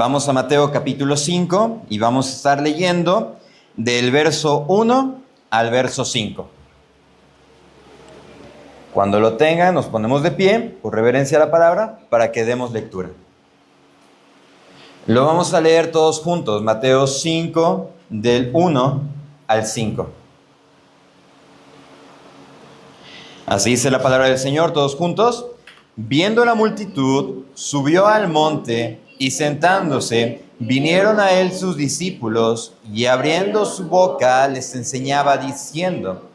Vamos a Mateo capítulo 5 y vamos a estar leyendo del verso 1 al verso 5. Cuando lo tengan, nos ponemos de pie, por reverencia a la palabra, para que demos lectura. Lo vamos a leer todos juntos, Mateo 5, del 1 al 5. Así dice la palabra del Señor, todos juntos. Viendo la multitud, subió al monte y sentándose, vinieron a él sus discípulos y abriendo su boca les enseñaba diciendo: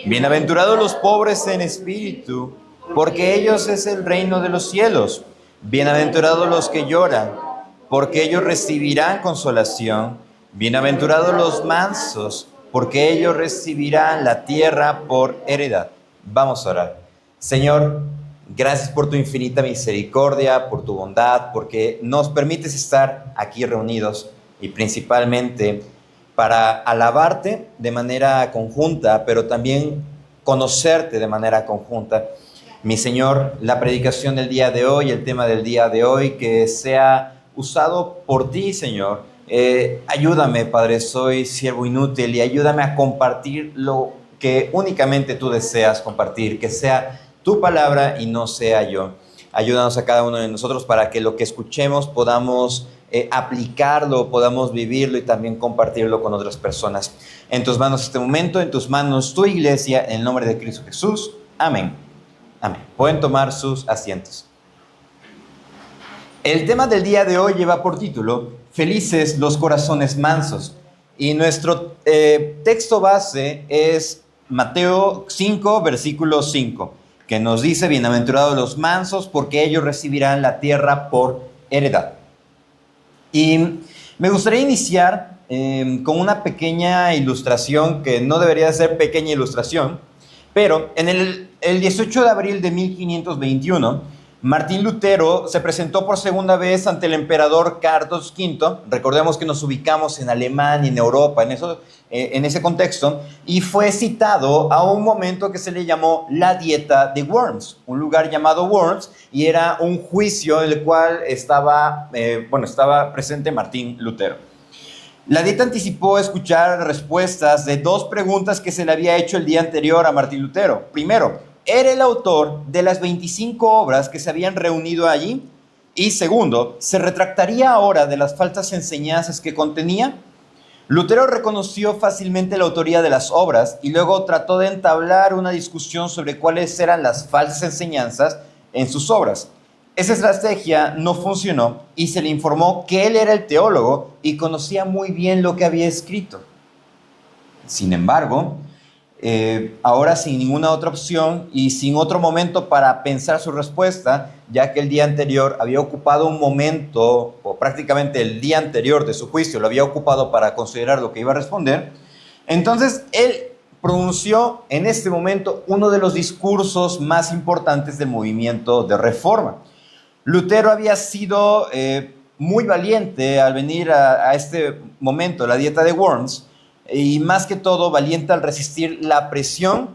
Bienaventurados los pobres en espíritu, porque ellos es el reino de los cielos. Bienaventurados los que lloran, porque ellos recibirán consolación. Bienaventurados los mansos, porque ellos recibirán la tierra por heredad. Vamos a orar. Señor, gracias por tu infinita misericordia, por tu bondad, porque nos permites estar aquí reunidos y principalmente para alabarte de manera conjunta, pero también conocerte de manera conjunta. Mi Señor, la predicación del día de hoy, el tema del día de hoy, que sea usado por ti, Señor. Ayúdame, Padre, soy siervo inútil y ayúdame a compartir lo que únicamente tú deseas compartir, que sea tu palabra y no sea yo. Ayúdanos a cada uno de nosotros para que lo que escuchemos podamos aplicarlo, podamos vivirlo y también compartirlo con otras personas. En tus manos este momento, en tus manos tu iglesia, en el nombre de Cristo Jesús. Amén. Amén. Pueden tomar sus asientos. El tema del día de hoy lleva por título Felices los corazones mansos. Y nuestro texto base es Mateo 5, versículo 5, que nos dice: Bienaventurados los mansos, porque ellos recibirán la tierra por heredad. Y me gustaría iniciar con una pequeña ilustración, que no debería ser pequeña ilustración, pero en el 18 de abril de 1521, Martín Lutero se presentó por segunda vez ante el emperador Carlos V. Recordemos que nos ubicamos en Alemania, en Europa, en ese contexto, y fue citado a un momento que se le llamó la Dieta de Worms, un lugar llamado Worms, y era un juicio en el cual estaba presente Martín Lutero. La dieta anticipó escuchar respuestas de dos preguntas que se le había hecho el día anterior a Martín Lutero. Primero, ¿era el autor de las 25 obras que se habían reunido allí? Y segundo, ¿se retractaría ahora de las falsas enseñanzas que contenía? Lutero reconoció fácilmente la autoría de las obras y luego trató de entablar una discusión sobre cuáles eran las falsas enseñanzas en sus obras. Esa estrategia no funcionó y se le informó que él era el teólogo y conocía muy bien lo que había escrito. Sin embargo, ahora sin ninguna otra opción y sin otro momento para pensar su respuesta, ya que el día anterior había ocupado un momento, o prácticamente el día anterior de su juicio lo había ocupado para considerar lo que iba a responder, entonces él pronunció en este momento uno de los discursos más importantes del movimiento de reforma. Lutero había sido muy valiente al venir a este momento, la dieta de Worms, y más que todo valiente al resistir la presión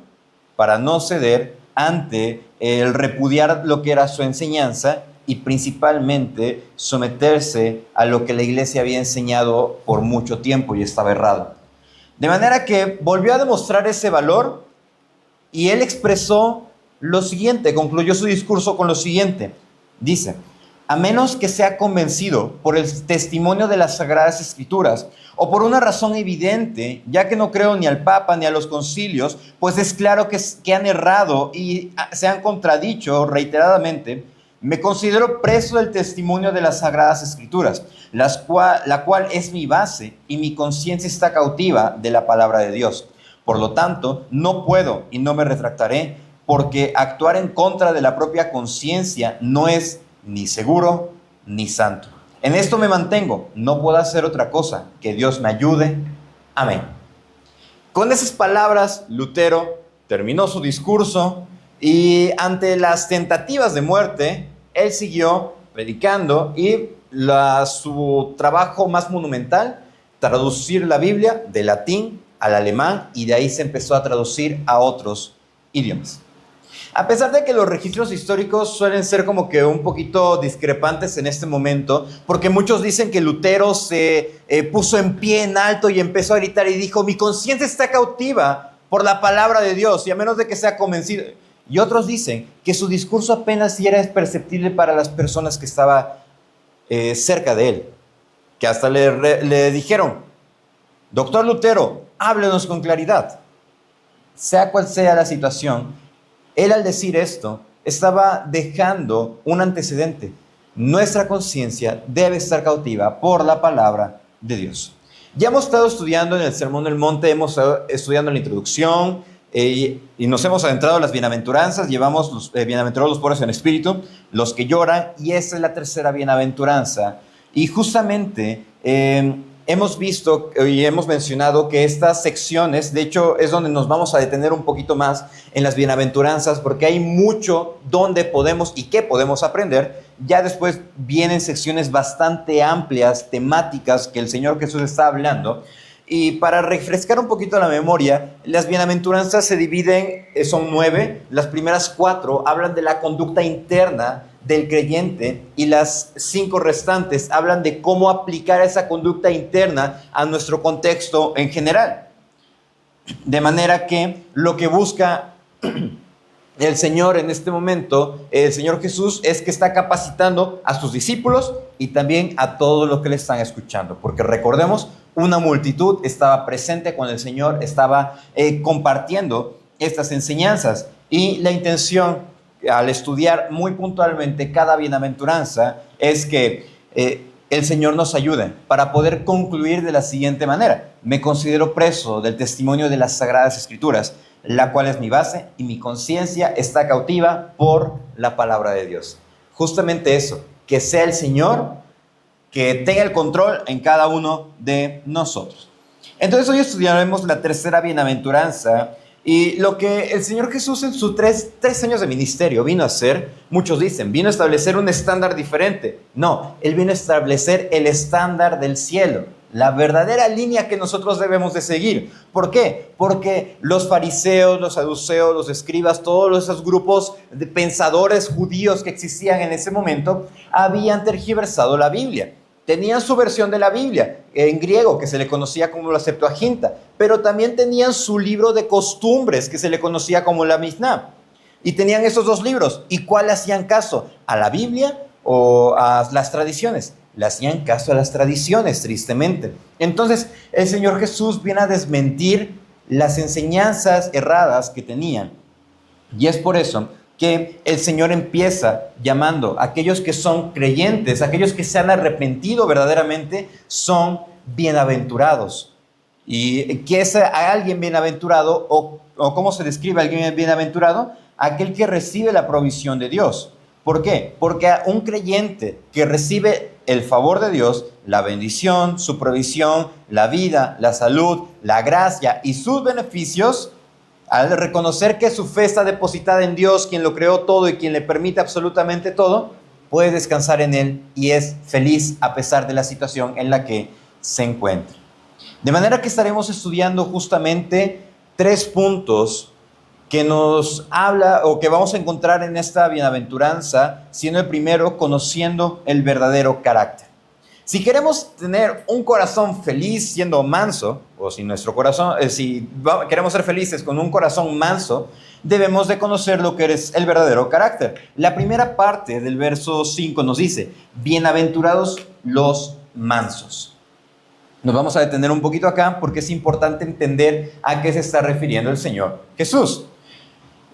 para no ceder ante el repudiar lo que era su enseñanza y principalmente someterse a lo que la iglesia había enseñado por mucho tiempo y estaba errado. De manera que volvió a demostrar ese valor y él expresó lo siguiente, concluyó su discurso con lo siguiente. Dice: a menos que sea convencido por el testimonio de las Sagradas Escrituras o por una razón evidente, ya que no creo ni al Papa ni a los concilios, pues es claro que han errado y se han contradicho reiteradamente, me considero preso del testimonio de las Sagradas Escrituras, la cual es mi base y mi conciencia está cautiva de la palabra de Dios. Por lo tanto, no puedo y no me retractaré, porque actuar en contra de la propia conciencia no es ni seguro ni santo. En esto me mantengo, no puedo hacer otra cosa, que Dios me ayude. Amén. Con esas palabras, Lutero terminó su discurso y ante las tentativas de muerte, él siguió predicando y su trabajo más monumental, traducir la Biblia del latín al alemán, y de ahí se empezó a traducir a otros idiomas. A pesar de que los registros históricos suelen ser como que un poquito discrepantes en este momento, porque muchos dicen que Lutero se puso en pie en alto y empezó a gritar y dijo: mi conciencia está cautiva por la palabra de Dios, y a menos de que sea convencido. Y otros dicen que su discurso apenas si era perceptible para las personas que estaban cerca de él, que hasta le dijeron: doctor Lutero, háblenos con claridad. Sea cual sea la situación, él, al decir esto, estaba dejando un antecedente. Nuestra conciencia debe estar cautiva por la palabra de Dios. Ya hemos estado estudiando en el Sermón del Monte, hemos estado estudiando la introducción y nos hemos adentrado en las bienaventuranzas. Llevamos los bienaventurados los pobres en espíritu, los que lloran, y esta es la tercera bienaventuranza. Y justamente hemos visto y hemos mencionado que estas secciones, de hecho, es donde nos vamos a detener un poquito más en las bienaventuranzas, porque hay mucho donde podemos y que podemos aprender. Ya después vienen secciones bastante amplias, temáticas, que el Señor Jesús está hablando. Y para refrescar un poquito la memoria, las bienaventuranzas se dividen, son 9. Las primeras 4 hablan de la conducta interna del creyente, y las 5 restantes hablan de cómo aplicar esa conducta interna a nuestro contexto en general. De manera que lo que busca el Señor en este momento, el Señor Jesús, es que está capacitando a sus discípulos y también a todos los que le están escuchando, porque recordemos, una multitud estaba presente cuando el Señor estaba compartiendo estas enseñanzas, y la intención al estudiar muy puntualmente cada bienaventuranza es que el Señor nos ayude para poder concluir de la siguiente manera: me considero preso del testimonio de las Sagradas Escrituras, la cual es mi base, y mi conciencia está cautiva por la palabra de Dios. Justamente eso, que sea el Señor que tenga el control en cada uno de nosotros. Entonces hoy estudiaremos la tercera bienaventuranza, y lo que el Señor Jesús en sus tres años de ministerio vino a hacer, muchos dicen, vino a establecer un estándar diferente. No, Él vino a establecer el estándar del cielo, la verdadera línea que nosotros debemos de seguir. ¿Por qué? Porque los fariseos, los saduceos, los escribas, todos esos grupos de pensadores judíos que existían en ese momento, habían tergiversado la Biblia. Tenían su versión de la Biblia en griego, que se le conocía como la Septuaginta, pero también tenían su libro de costumbres, que se le conocía como la Mishnah. Y tenían esos dos libros. ¿Y cuál le hacían caso? ¿A la Biblia o a las tradiciones? Le hacían caso a las tradiciones, tristemente. Entonces, el Señor Jesús viene a desmentir las enseñanzas erradas que tenían. Y es por eso que el Señor empieza llamando a aquellos que son creyentes, aquellos que se han arrepentido verdaderamente, son bienaventurados. ¿Y qué es a alguien bienaventurado, o cómo se describe a alguien bienaventurado? Aquel que recibe la provisión de Dios. ¿Por qué? Porque a un creyente que recibe el favor de Dios, la bendición, su provisión, la vida, la salud, la gracia y sus beneficios, al reconocer que su fe está depositada en Dios, quien lo creó todo y quien le permite absolutamente todo, puede descansar en Él y es feliz a pesar de la situación en la que se encuentra. De manera que estaremos estudiando justamente 3 puntos que nos habla o que vamos a encontrar en esta bienaventuranza, siendo el primero, conociendo el verdadero carácter. Si queremos tener un corazón feliz siendo manso, o si nuestro corazón, queremos ser felices con un corazón manso, debemos de conocer lo que es el verdadero carácter. La primera parte del verso 5 nos dice: bienaventurados los mansos. Nos vamos a detener un poquito acá porque es importante entender a qué se está refiriendo el Señor Jesús.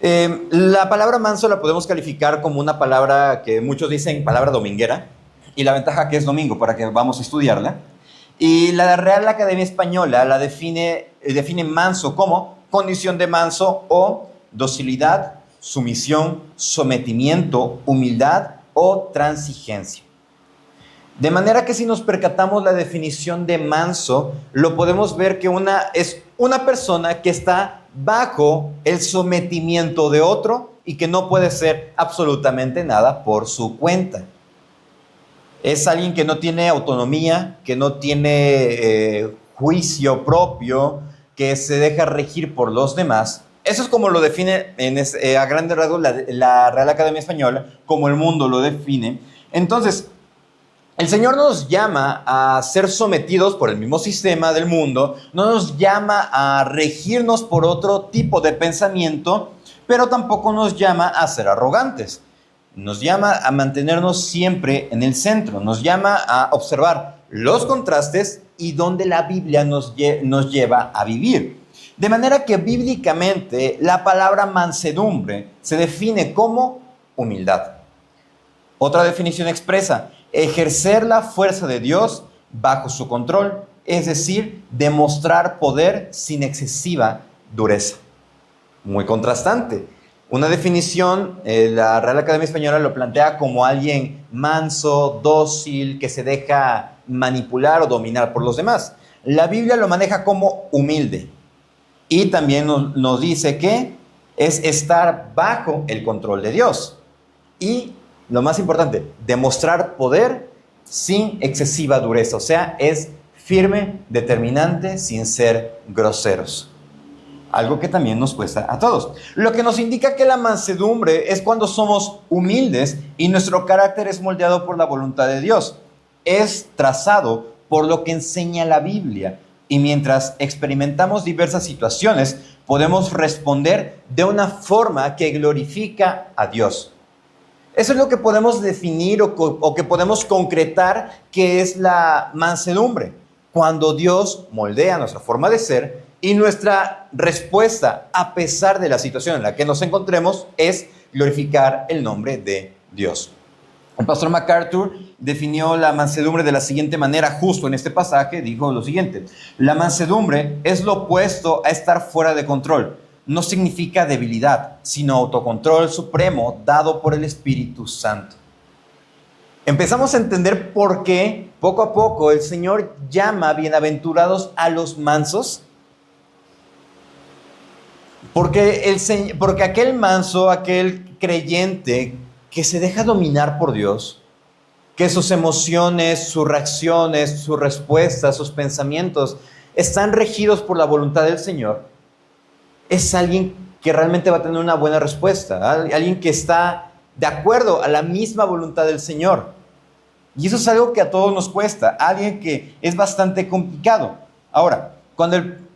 La palabra manso la podemos calificar como una palabra que muchos dicen palabra dominguera, y la ventaja que es domingo para que vamos a estudiarla. Y la Real Academia Española la define manso como condición de manso o docilidad, sumisión, sometimiento, humildad o transigencia. De manera que si nos percatamos la definición de manso, lo podemos ver que es una persona que está bajo el sometimiento de otro y que no puede hacer absolutamente nada por su cuenta. Es alguien que no tiene autonomía, que no tiene juicio propio, que se deja regir por los demás. Eso es como lo define a grandes rasgos la Real Academia Española, como el mundo lo define. Entonces, el Señor no nos llama a ser sometidos por el mismo sistema del mundo, no nos llama a regirnos por otro tipo de pensamiento, pero tampoco nos llama a ser arrogantes. Nos llama a mantenernos siempre en el centro, nos llama a observar los contrastes y donde la Biblia nos lleva a vivir. De manera que bíblicamente la palabra mansedumbre se define como humildad. Otra definición expresa: ejercer la fuerza de Dios bajo su control, es decir, demostrar poder sin excesiva dureza. Muy contrastante. Una definición, la Real Academia Española lo plantea como alguien manso, dócil, que se deja manipular o dominar por los demás. La Biblia lo maneja como humilde y también nos dice que es estar bajo el control de Dios. Y lo más importante, demostrar poder sin excesiva dureza, o sea, es firme, determinante, sin ser groseros. Algo que también nos cuesta a todos. Lo que nos indica que la mansedumbre es cuando somos humildes y nuestro carácter es moldeado por la voluntad de Dios. Es trazado por lo que enseña la Biblia. Y mientras experimentamos diversas situaciones, podemos responder de una forma que glorifica a Dios. Eso es lo que podemos definir o que podemos concretar que es la mansedumbre. Cuando Dios moldea nuestra forma de ser y nuestra respuesta, a pesar de la situación en la que nos encontremos, es glorificar el nombre de Dios. El pastor MacArthur definió la mansedumbre de la siguiente manera, justo en este pasaje, dijo lo siguiente: la mansedumbre es lo opuesto a estar fuera de control. No significa debilidad, sino autocontrol supremo dado por el Espíritu Santo. Empezamos a entender por qué, poco a poco, el Señor llama bienaventurados a los mansos. Porque aquel manso, aquel creyente que se deja dominar por Dios, que sus emociones, sus reacciones, sus respuestas, sus pensamientos están regidos por la voluntad del Señor, es alguien que realmente va a tener una buena respuesta, alguien que está de acuerdo a la misma voluntad del Señor. Y eso es algo que a todos nos cuesta, alguien que es bastante complicado. Ahora,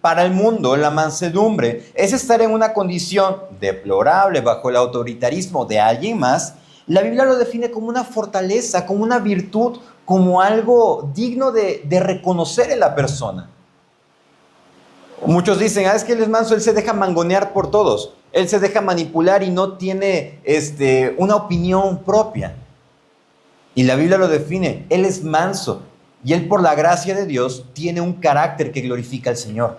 para el mundo la mansedumbre es estar en una condición deplorable bajo el autoritarismo de alguien más, la Biblia lo define como una fortaleza, como una virtud, como algo digno de reconocer en la persona. Muchos dicen, es que él es manso, él se deja mangonear por todos, él se deja manipular y no tiene una opinión propia. Y la Biblia lo define, él es manso y él, por la gracia de Dios, tiene un carácter que glorifica al Señor.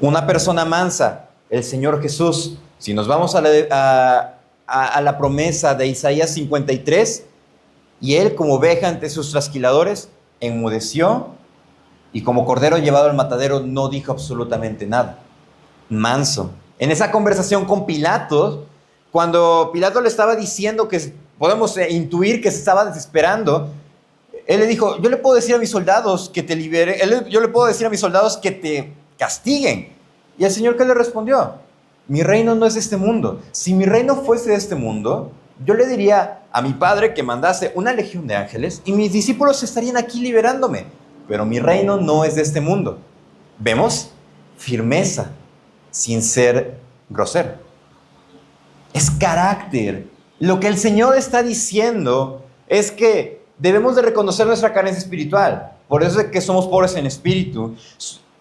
Una persona mansa, el Señor Jesús. Si nos vamos a la promesa de Isaías 53, y él, como oveja ante sus trasquiladores, enmudeció, y como cordero llevado al matadero no dijo absolutamente nada. Manso. En esa conversación con Pilato, cuando Pilato le estaba diciendo que podemos intuir que se estaba desesperando, él le dijo, yo le puedo decir a mis soldados que te liberen, yo le puedo decir a mis soldados que te castiguen. Y el Señor, ¿qué le respondió? Mi reino no es de este mundo. Si mi reino fuese de este mundo, yo le diría a mi Padre que mandase una legión de ángeles y mis discípulos estarían aquí liberándome. Pero mi reino no es de este mundo. ¿Vemos? Firmeza, sin ser grosero. Es carácter. Lo que el Señor está diciendo es que debemos de reconocer nuestra carencia espiritual. Por eso es que somos pobres en espíritu.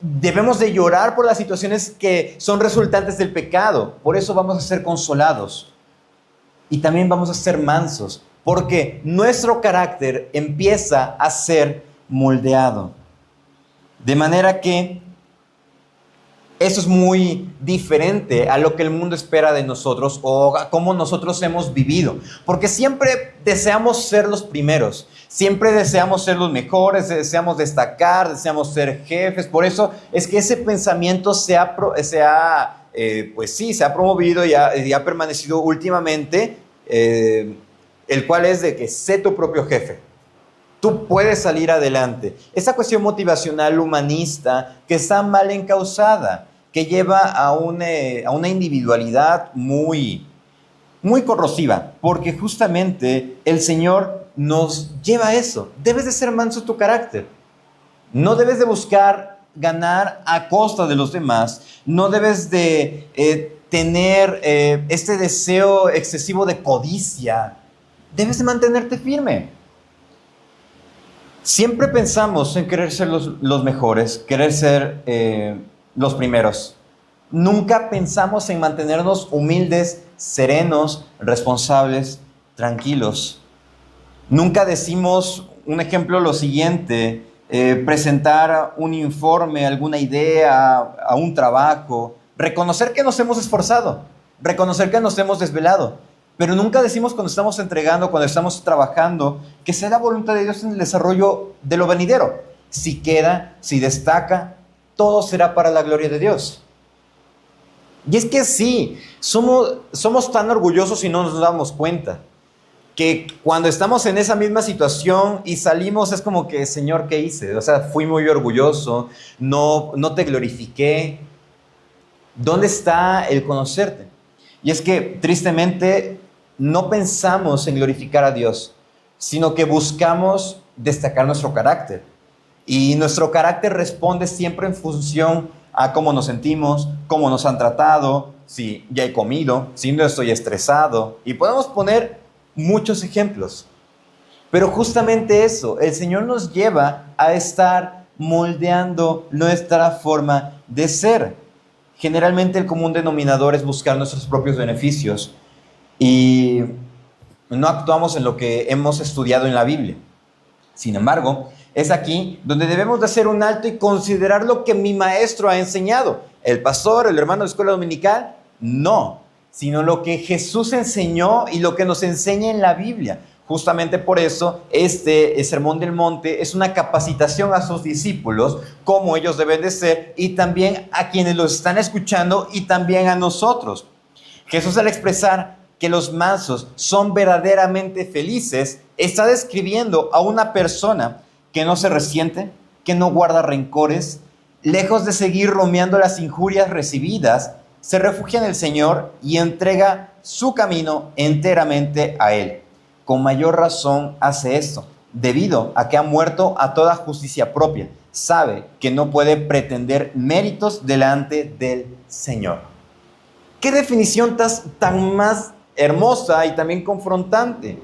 Debemos de llorar por las situaciones que son resultantes del pecado. Por eso vamos a ser consolados. Y también vamos a ser mansos. Porque nuestro carácter empieza a ser moldeado. De manera que eso es muy diferente a lo que el mundo espera de nosotros o a cómo nosotros hemos vivido. Porque siempre deseamos ser los primeros, siempre deseamos ser los mejores, deseamos destacar, deseamos ser jefes. Por eso es que ese pensamiento se ha promovido y ha permanecido últimamente, el cual es de que sé tu propio jefe. Tú puedes salir adelante. Esa cuestión motivacional humanista que está mal encauzada, que lleva a una individualidad muy, muy corrosiva, porque justamente el Señor nos lleva a eso. Debes de ser manso tu carácter. No debes de buscar ganar a costa de los demás. No debes de tener este deseo excesivo de codicia. Debes de mantenerte firme. Siempre pensamos en querer ser los mejores, querer ser los primeros. Nunca pensamos en mantenernos humildes, serenos, responsables, tranquilos. Nunca decimos, un ejemplo, lo siguiente, presentar un informe, alguna idea, a un trabajo, reconocer que nos hemos esforzado, reconocer que nos hemos desvelado, pero nunca decimos cuando estamos entregando, cuando estamos trabajando, que sea la voluntad de Dios en el desarrollo de lo venidero. Si queda, si destaca, todo será para la gloria de Dios. Y es que sí, somos tan orgullosos y no nos damos cuenta que cuando estamos en esa misma situación y salimos es como que, Señor, ¿qué hice? O sea, fui muy orgulloso, no te glorifiqué. ¿Dónde está el conocerte? Y es que tristemente no pensamos en glorificar a Dios, sino que buscamos destacar nuestro carácter. Y nuestro carácter responde siempre en función a cómo nos sentimos, cómo nos han tratado, si ya he comido, si no estoy estresado. Y podemos poner muchos ejemplos. Pero justamente eso, el Señor nos lleva a estar moldeando nuestra forma de ser. Generalmente el común denominador es buscar nuestros propios beneficios y no actuamos en lo que hemos estudiado en la Biblia. Sin embargo, es aquí donde debemos de hacer un alto y considerar lo que mi maestro ha enseñado. El pastor, el hermano de escuela dominical, no, sino lo que Jesús enseñó y lo que nos enseña en la Biblia. Justamente por eso el Sermón del Monte es una capacitación a sus discípulos, cómo ellos deben de ser, y también a quienes los están escuchando y también a nosotros. Jesús, al expresar que los mansos son verdaderamente felices, está describiendo a una persona que no se resiente, que no guarda rencores, lejos de seguir rumiando las injurias recibidas, se refugia en el Señor y entrega su camino enteramente a Él. Con mayor razón hace esto, debido a que ha muerto a toda justicia propia. Sabe que no puede pretender méritos delante del Señor. ¿Qué definición tan más hermosa y también confrontante?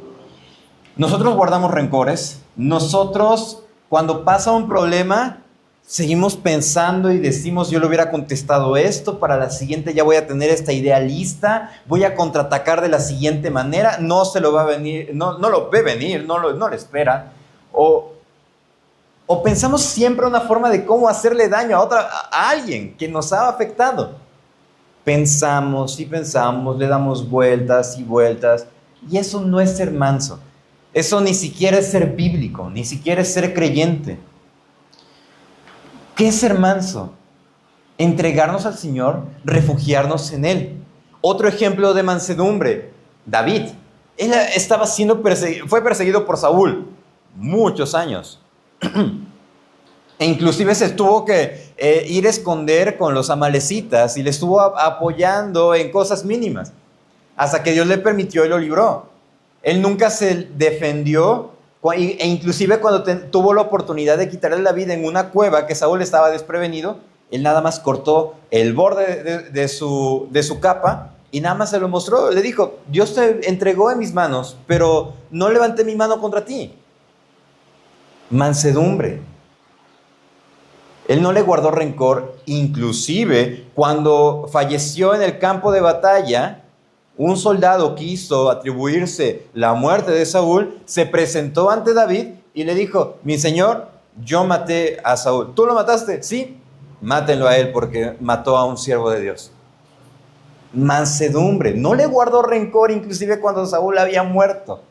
Nosotros guardamos rencores. Nosotros, cuando pasa un problema, seguimos pensando y decimos, yo le hubiera contestado esto, para la siguiente ya voy a tener esta idea lista, voy a contraatacar de la siguiente manera, no se lo va a venir, no lo ve venir, no lo espera. O pensamos siempre una forma de cómo hacerle daño a alguien que nos ha afectado. Pensamos y pensamos, le damos vueltas y vueltas, y eso no es ser manso. Eso ni siquiera es ser bíblico, ni siquiera es ser creyente. ¿Qué es ser manso? Entregarnos al Señor, refugiarnos en Él. Otro ejemplo de mansedumbre, David. Él fue perseguido por Saúl muchos años. E inclusive se tuvo que ir a esconder con los amalecitas y le estuvo apoyando en cosas mínimas, hasta que Dios le permitió y lo libró. Él nunca se defendió, e inclusive cuando tuvo la oportunidad de quitarle la vida en una cueva que Saúl estaba desprevenido, él nada más cortó el borde de su capa y nada más se lo mostró. Le dijo, Dios te entregó en mis manos, pero no levanté mi mano contra ti. Mansedumbre. Él no le guardó rencor, inclusive cuando falleció en el campo de batalla, un soldado quiso atribuirse la muerte de Saúl, se presentó ante David y le dijo, mi señor, yo maté a Saúl. ¿Tú lo mataste? Sí, mátenlo a él porque mató a un siervo de Dios. Mansedumbre, no le guardó rencor inclusive cuando Saúl había muerto.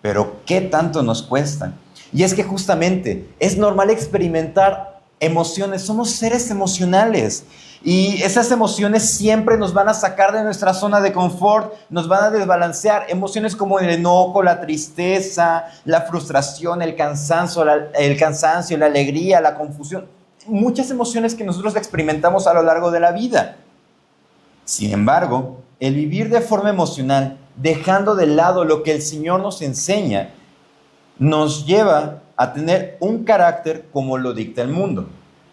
Pero ¿qué tanto nos cuestan? Y es que justamente es normal experimentar emociones, somos seres emocionales. Y esas emociones siempre nos van a sacar de nuestra zona de confort, nos van a desbalancear. Emociones como el enojo, la tristeza, la frustración, el cansancio, la alegría, la confusión. muchas emociones que nosotros experimentamos a lo largo de la vida. Sin embargo, el vivir de forma emocional, dejando de lado lo que el Señor nos enseña, nos lleva a tener un carácter como lo dicta el mundo.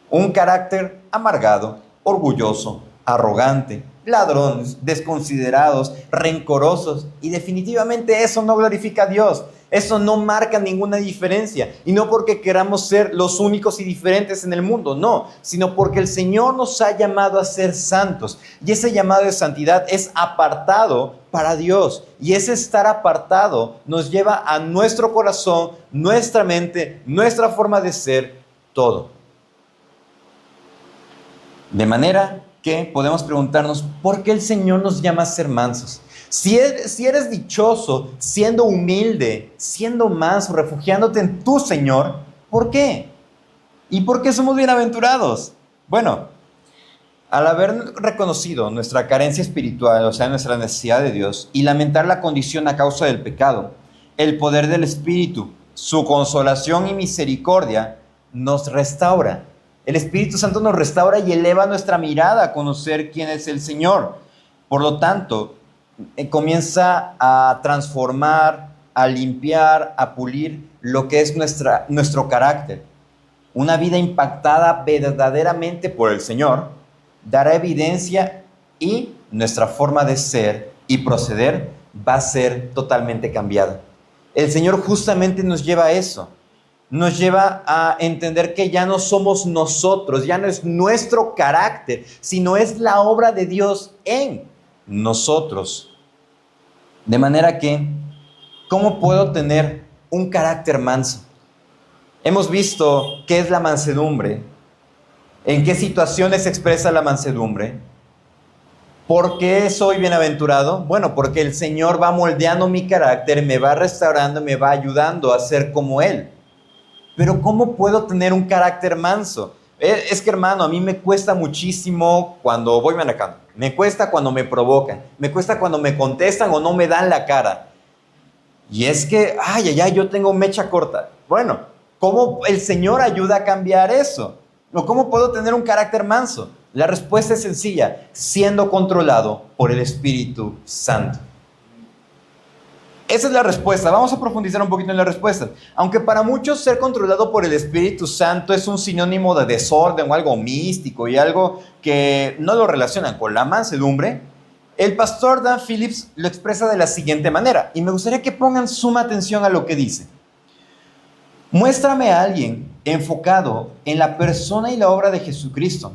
Un carácter amargado, orgulloso, arrogante, ladrones, desconsiderados, rencorosos. Y definitivamente eso no glorifica a Dios. Eso no marca ninguna diferencia. Y no porque queramos ser los únicos y diferentes en el mundo, no. Sino porque el Señor nos ha llamado a ser santos. Y ese llamado de santidad es apartado para Dios. Y ese estar apartado nos lleva a nuestro corazón, nuestra mente, nuestra forma de ser, todo. De manera que podemos preguntarnos, ¿por qué el Señor nos llama a ser mansos? Si eres dichoso, siendo humilde, siendo manso, refugiándote en tu Señor, ¿por qué? ¿Y por qué somos bienaventurados? Bueno, al haber reconocido nuestra carencia espiritual, o sea, nuestra necesidad de Dios, y lamentar la condición a causa del pecado, el poder del Espíritu, su consolación y misericordia, nos restaura. El Espíritu Santo nos restaura y eleva nuestra mirada a conocer quién es el Señor. Por lo tanto, comienza a transformar, a limpiar, a pulir lo que es nuestro carácter. Una vida impactada verdaderamente por el Señor dará evidencia y nuestra forma de ser y proceder va a ser totalmente cambiada. El Señor justamente nos lleva a eso. Nos lleva a entender que ya no somos nosotros, ya no es nuestro carácter, sino es la obra de Dios en nosotros. De manera que, ¿cómo puedo tener un carácter manso? Hemos visto qué es la mansedumbre, en qué situaciones se expresa la mansedumbre. ¿Por qué soy bienaventurado? Bueno, porque el Señor va moldeando mi carácter, me va restaurando, me va ayudando a ser como Él. Pero ¿cómo puedo tener un carácter manso? Es que, hermano, a mí me cuesta muchísimo cuando voy manejando. Me cuesta cuando me provocan. Me cuesta cuando me contestan o no me dan la cara. Y es que, yo tengo mecha corta. Bueno, ¿cómo el Señor ayuda a cambiar eso? ¿O cómo puedo tener un carácter manso? La respuesta es sencilla, siendo controlado por el Espíritu Santo. Esa es la respuesta. Vamos a profundizar un poquito en la respuesta. Aunque para muchos ser controlado por el Espíritu Santo es un sinónimo de desorden o algo místico y algo que no lo relacionan con la mansedumbre, el pastor Dan Phillips lo expresa de la siguiente manera. Y me gustaría que pongan suma atención a lo que dice. Muéstrame a alguien enfocado en la persona y la obra de Jesucristo,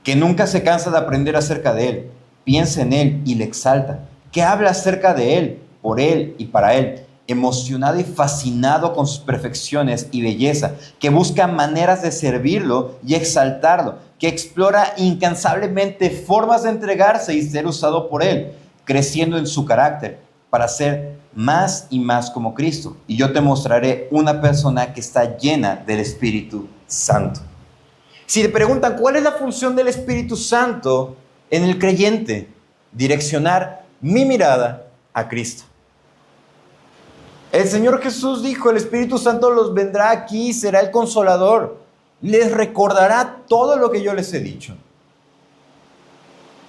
que nunca se cansa de aprender acerca de Él, piensa en Él y le exalta, que habla acerca de Él, por Él y para Él, emocionado y fascinado con sus perfecciones y belleza, que busca maneras de servirlo y exaltarlo, que explora incansablemente formas de entregarse y ser usado por Él, creciendo en su carácter para ser más y más como Cristo. Y yo te mostraré una persona que está llena del Espíritu Santo. Si te preguntan, ¿cuál es la función del Espíritu Santo en el creyente? Direccionar mi mirada a Cristo. El Señor Jesús dijo, el Espíritu Santo los vendrá aquí, será el consolador. Les recordará todo lo que yo les he dicho.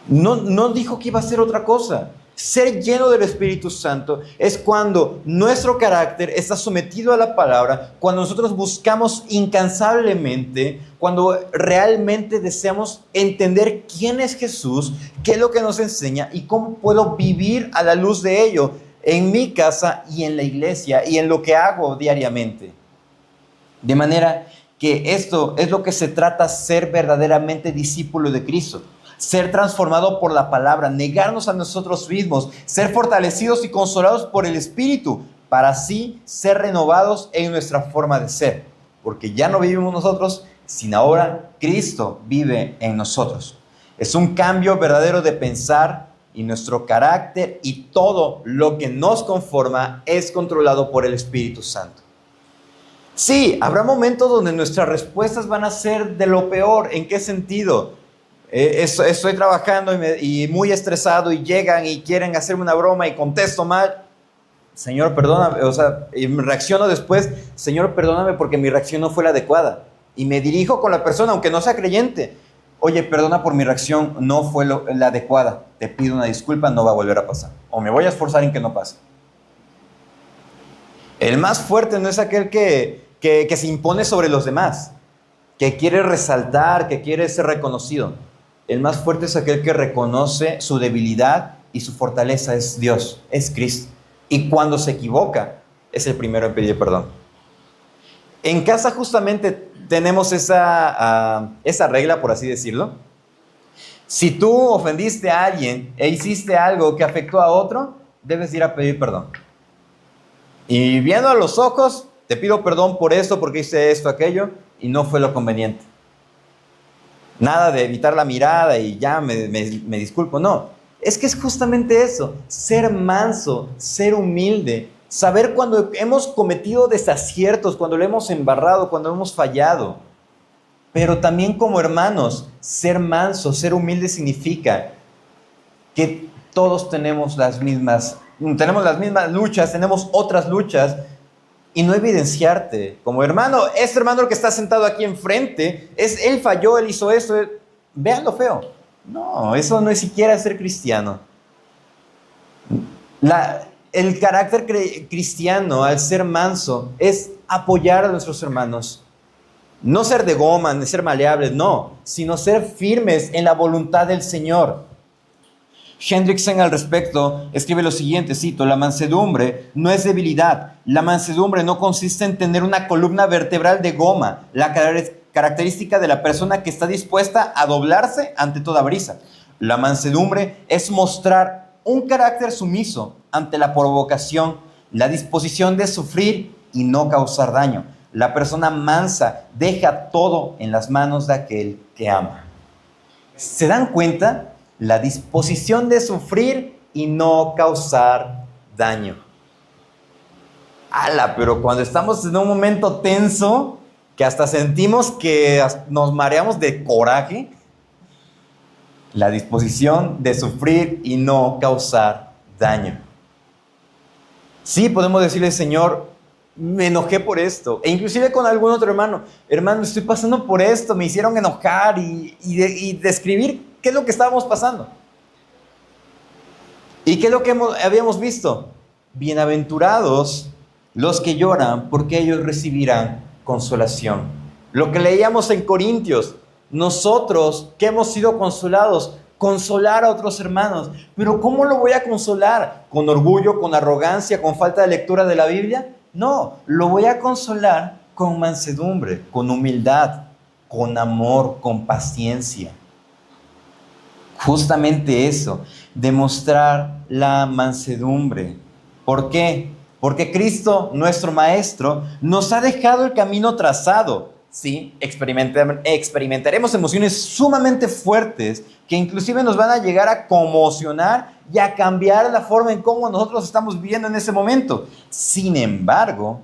No dijo que iba a ser otra cosa. Ser lleno del Espíritu Santo es cuando nuestro carácter está sometido a la palabra, cuando nosotros buscamos incansablemente, cuando realmente deseamos entender quién es Jesús, qué es lo que nos enseña y cómo puedo vivir a la luz de ello en mi casa y en la iglesia y en lo que hago diariamente. De manera que esto es lo que se trata, ser verdaderamente discípulo de Cristo. Ser transformado por la palabra, negarnos a nosotros mismos, ser fortalecidos y consolados por el Espíritu, para así ser renovados en nuestra forma de ser. Porque ya no vivimos nosotros, sino ahora Cristo vive en nosotros. Es un cambio verdadero de pensar y nuestro carácter y todo lo que nos conforma es controlado por el Espíritu Santo. Sí, habrá momentos donde nuestras respuestas van a ser de lo peor. ¿En qué sentido? Estoy trabajando y muy estresado y llegan y quieren hacerme una broma y contesto mal. Señor, perdóname, y reacciono después. Señor, perdóname porque mi reacción no fue la adecuada. y me dirijo con la persona, aunque no sea creyente. Oye, perdona por mi reacción, no fue la adecuada. Te pido una disculpa, no va a volver a pasar. O me voy a esforzar en que no pase. El más fuerte no es aquel que se impone sobre los demás, que quiere resaltar, que quiere ser reconocido. El más fuerte es aquel que reconoce su debilidad y su fortaleza es Dios, es Cristo. Y cuando se equivoca, es el primero en pedir perdón. En casa justamente tenemos esa regla, por así decirlo. Si tú ofendiste a alguien e hiciste algo que afectó a otro, debes ir a pedir perdón. Y viendo a los ojos, te pido perdón por esto, porque hice esto, aquello, y no fue lo conveniente. Nada de evitar la mirada y ya me disculpo, no. Es que es justamente eso, ser manso, ser humilde, saber cuando hemos cometido desaciertos, cuando lo hemos embarrado, cuando hemos fallado. Pero también como hermanos, ser manso, ser humilde significa que todos tenemos las mismas luchas, tenemos otras luchas, y no evidenciarte como hermano. Este hermano el que está sentado aquí enfrente, él falló, él hizo esto, véanlo feo. No, eso no es siquiera ser cristiano. El carácter cristiano, al ser manso, es apoyar a nuestros hermanos. No ser de goma, ni ser maleables, no, sino ser firmes en la voluntad del Señor. Hendrickson al respecto escribe lo siguiente, cito: la mansedumbre no es debilidad. La mansedumbre no consiste en tener una columna vertebral de goma, la característica de la persona que está dispuesta a doblarse ante toda brisa. La mansedumbre es mostrar un carácter sumiso ante la provocación, la disposición de sufrir y no causar daño. La persona mansa deja todo en las manos de aquel que ama. ¿Se dan cuenta? La disposición de sufrir y no causar daño. ¡Hala! Pero cuando estamos en un momento tenso, que hasta sentimos que nos mareamos de coraje, la disposición de sufrir y no causar daño. Sí, podemos decirle: Señor, me enojé por esto. E inclusive con algún otro hermano: hermano, estoy pasando por esto, me hicieron enojar, y describir qué es lo que estábamos pasando. ¿Y qué es lo que habíamos visto? Bienaventurados los que lloran, porque ellos recibirán consolación. Lo que leíamos en Corintios: nosotros que hemos sido consolados, consolar a otros hermanos. Pero ¿cómo lo voy a consolar? ¿Con orgullo, con arrogancia, con falta de lectura de la Biblia? No, lo voy a consolar con mansedumbre, con humildad, con amor, con paciencia. Justamente eso, demostrar la mansedumbre. ¿Por qué? Porque Cristo, nuestro Maestro, nos ha dejado el camino trazado. Sí, experimentaremos emociones sumamente fuertes que inclusive nos van a llegar a conmocionar y a cambiar la forma en cómo nosotros estamos viviendo en ese momento. Sin embargo,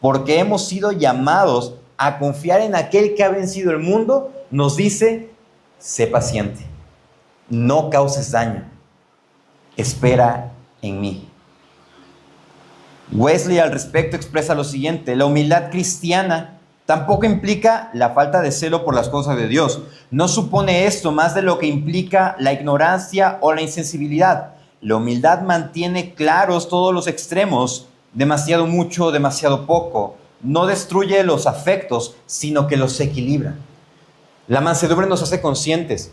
porque hemos sido llamados a confiar en aquel que ha vencido el mundo, nos dice: sé paciente, no causes daño, espera en mí. Wesley al respecto expresa lo siguiente: la humildad cristiana tampoco implica la falta de celo por las cosas de Dios. No supone esto más de lo que implica la ignorancia o la insensibilidad. La humildad mantiene claros todos los extremos, demasiado mucho, demasiado poco. No destruye los afectos, sino que los equilibra. La mansedumbre nos hace conscientes.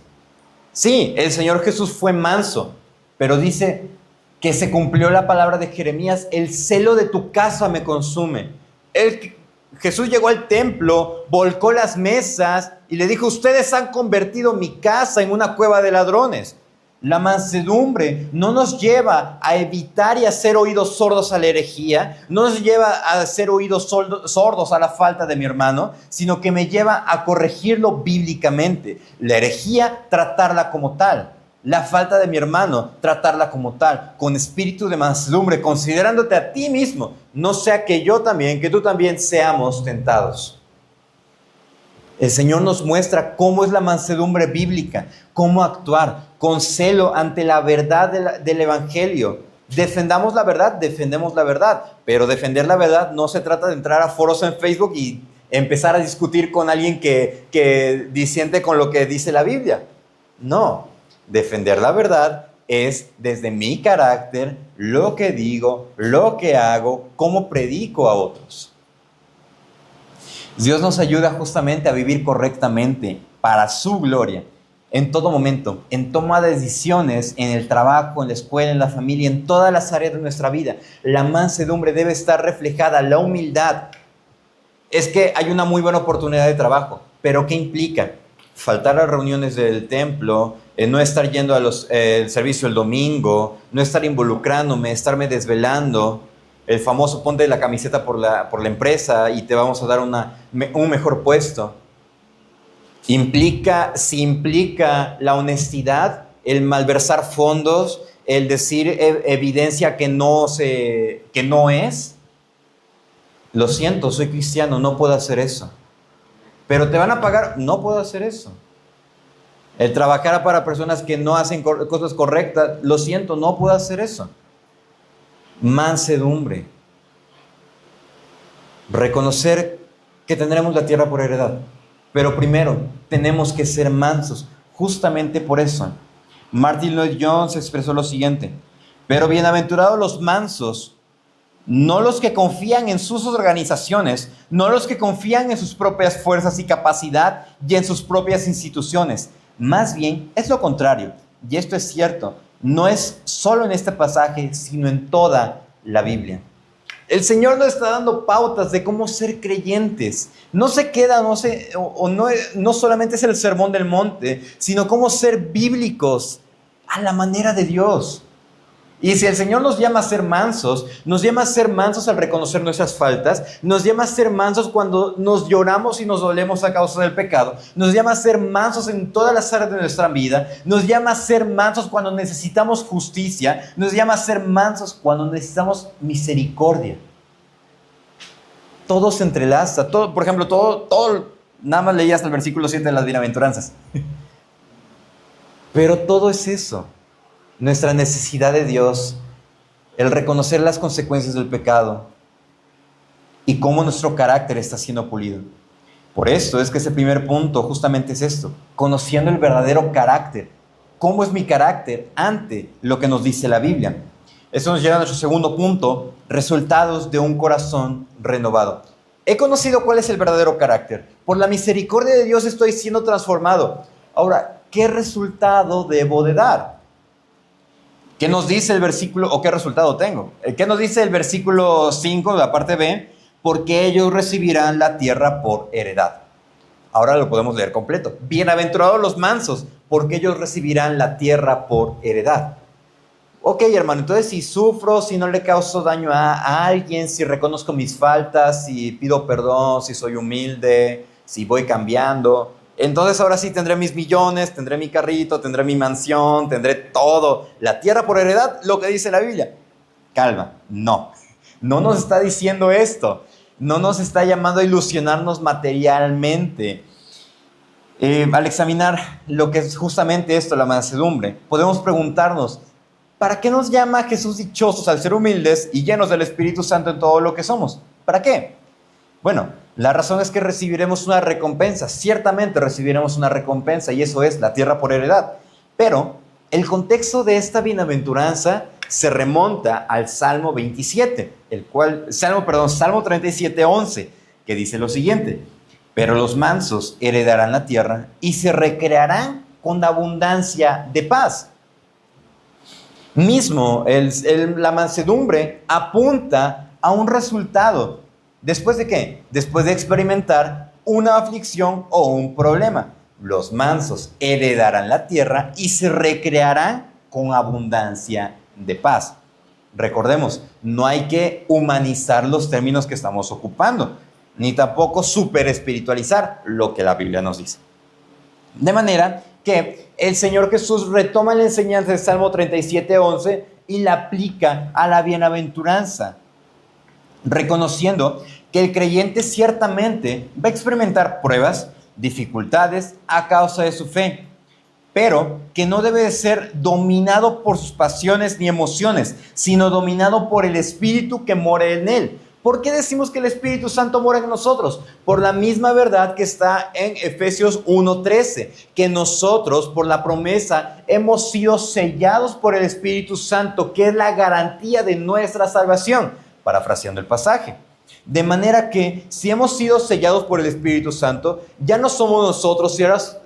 Sí, el Señor Jesús fue manso, pero dice que se cumplió la palabra de Jeremías: el celo de tu casa me consume. Jesús llegó al templo, volcó las mesas y le dijo: ustedes han convertido mi casa en una cueva de ladrones. La mansedumbre no nos lleva a evitar y hacer oídos sordos a la herejía, no nos lleva a hacer oídos sordos a la falta de mi hermano, sino que me lleva a corregirlo bíblicamente. La herejía, tratarla como tal. La falta de mi hermano, tratarla como tal, con espíritu de mansedumbre, considerándote a ti mismo, no sea que tú también seamos tentados. El Señor nos muestra cómo es la mansedumbre bíblica, cómo actuar con celo ante la verdad del Evangelio. Defendemos la verdad, pero defender la verdad no se trata de entrar a foros en Facebook y empezar a discutir con alguien que disiente con lo que dice la Biblia. No, defender la verdad es desde mi carácter, lo que digo, lo que hago, cómo predico a otros. Dios nos ayuda justamente a vivir correctamente para su gloria, en todo momento, en toma de decisiones, en el trabajo, en la escuela, en la familia, en todas las áreas de nuestra vida. La mansedumbre debe estar reflejada, la humildad. Es que hay una muy buena oportunidad de trabajo, pero ¿qué implica? Faltar a reuniones del templo, no estar yendo a el servicio el domingo, no estar involucrándome, estarme desvelando. El famoso ponte la camiseta por la empresa y te vamos a dar un mejor puesto. Si implica la honestidad, el malversar fondos, el decir evidencia que no es. Lo siento, soy cristiano, no puedo hacer eso. Pero te van a pagar, no puedo hacer eso. El trabajar para personas que no hacen cosas correctas, lo siento, no puedo hacer eso. Mansedumbre. Reconocer que tendremos la tierra por heredad. Pero primero, tenemos que ser mansos. Justamente por eso, Martin Lloyd-Jones expresó lo siguiente: pero bienaventurados los mansos, no los que confían en sus organizaciones, no los que confían en sus propias fuerzas y capacidad y en sus propias instituciones. Más bien, es lo contrario. Y esto es cierto, no es solo en este pasaje, sino en toda la Biblia. El Señor nos está dando pautas de cómo ser creyentes. No se queda, no solamente es el sermón del monte, sino cómo ser bíblicos a la manera de Dios. Y si el Señor nos llama a ser mansos, nos llama a ser mansos al reconocer nuestras faltas, nos llama a ser mansos cuando nos lloramos y nos dolemos a causa del pecado, nos llama a ser mansos en todas las áreas de nuestra vida, nos llama a ser mansos cuando necesitamos justicia, nos llama a ser mansos cuando necesitamos misericordia. Todo se entrelaza, todo, por ejemplo, todo, nada más leí hasta el versículo 7 de las bienaventuranzas. Pero todo es eso. Nuestra necesidad de Dios, el reconocer las consecuencias del pecado y cómo nuestro carácter está siendo pulido. Por esto es que ese primer punto justamente es esto, conociendo el verdadero carácter. ¿Cómo es mi carácter ante lo que nos dice la Biblia? Eso nos lleva a nuestro segundo punto, resultados de un corazón renovado. He conocido cuál es el verdadero carácter. Por la misericordia de Dios estoy siendo transformado. Ahora, ¿qué resultado debo de dar? ¿Qué nos dice el versículo, o qué resultado tengo? ¿Qué nos dice el versículo 5, la parte B? Porque ellos recibirán la tierra por heredad. Ahora lo podemos leer completo. Bienaventurados los mansos, porque ellos recibirán la tierra por heredad. Ok, hermano, entonces si sufro, si no le causo daño a alguien, si reconozco mis faltas, si pido perdón, si soy humilde, si voy cambiando, entonces ahora sí tendré mis millones, tendré mi carrito, tendré mi mansión, tendré todo. La tierra por heredad, lo que dice la Biblia. Calma, no nos está diciendo esto. No nos está llamando a ilusionarnos materialmente. Al examinar lo que es justamente esto, la mansedumbre, podemos preguntarnos, ¿para qué nos llama Jesús dichosos al ser humildes y llenos del Espíritu Santo en todo lo que somos? ¿Para qué? Bueno, la razón es que recibiremos una recompensa. Ciertamente recibiremos una recompensa y eso es la tierra por heredad. Pero el contexto de esta bienaventuranza se remonta al Salmo 27, Salmo 37, 11, que dice lo siguiente: pero los mansos heredarán la tierra y se recrearán con abundancia de paz. Mismo, la mansedumbre apunta a un resultado. ¿Después de qué? Después de experimentar una aflicción o un problema. Los mansos heredarán la tierra y se recrearán con abundancia de paz. Recordemos, no hay que humanizar los términos que estamos ocupando, ni tampoco super espiritualizar lo que la Biblia nos dice. De manera que el Señor Jesús retoma la enseñanza del Salmo 37, 11 y la aplica a la bienaventuranza, reconociendo que el creyente ciertamente va a experimentar pruebas, dificultades a causa de su fe, pero que no debe de ser dominado por sus pasiones ni emociones, sino dominado por el Espíritu que mora en él. ¿Por qué decimos que el Espíritu Santo mora en nosotros? Por la misma verdad que está en Efesios 1:13, que nosotros, por la promesa, hemos sido sellados por el Espíritu Santo, que es la garantía de nuestra salvación, parafraseando el pasaje. De manera que si hemos sido sellados por el Espíritu Santo, ya no somos nosotros,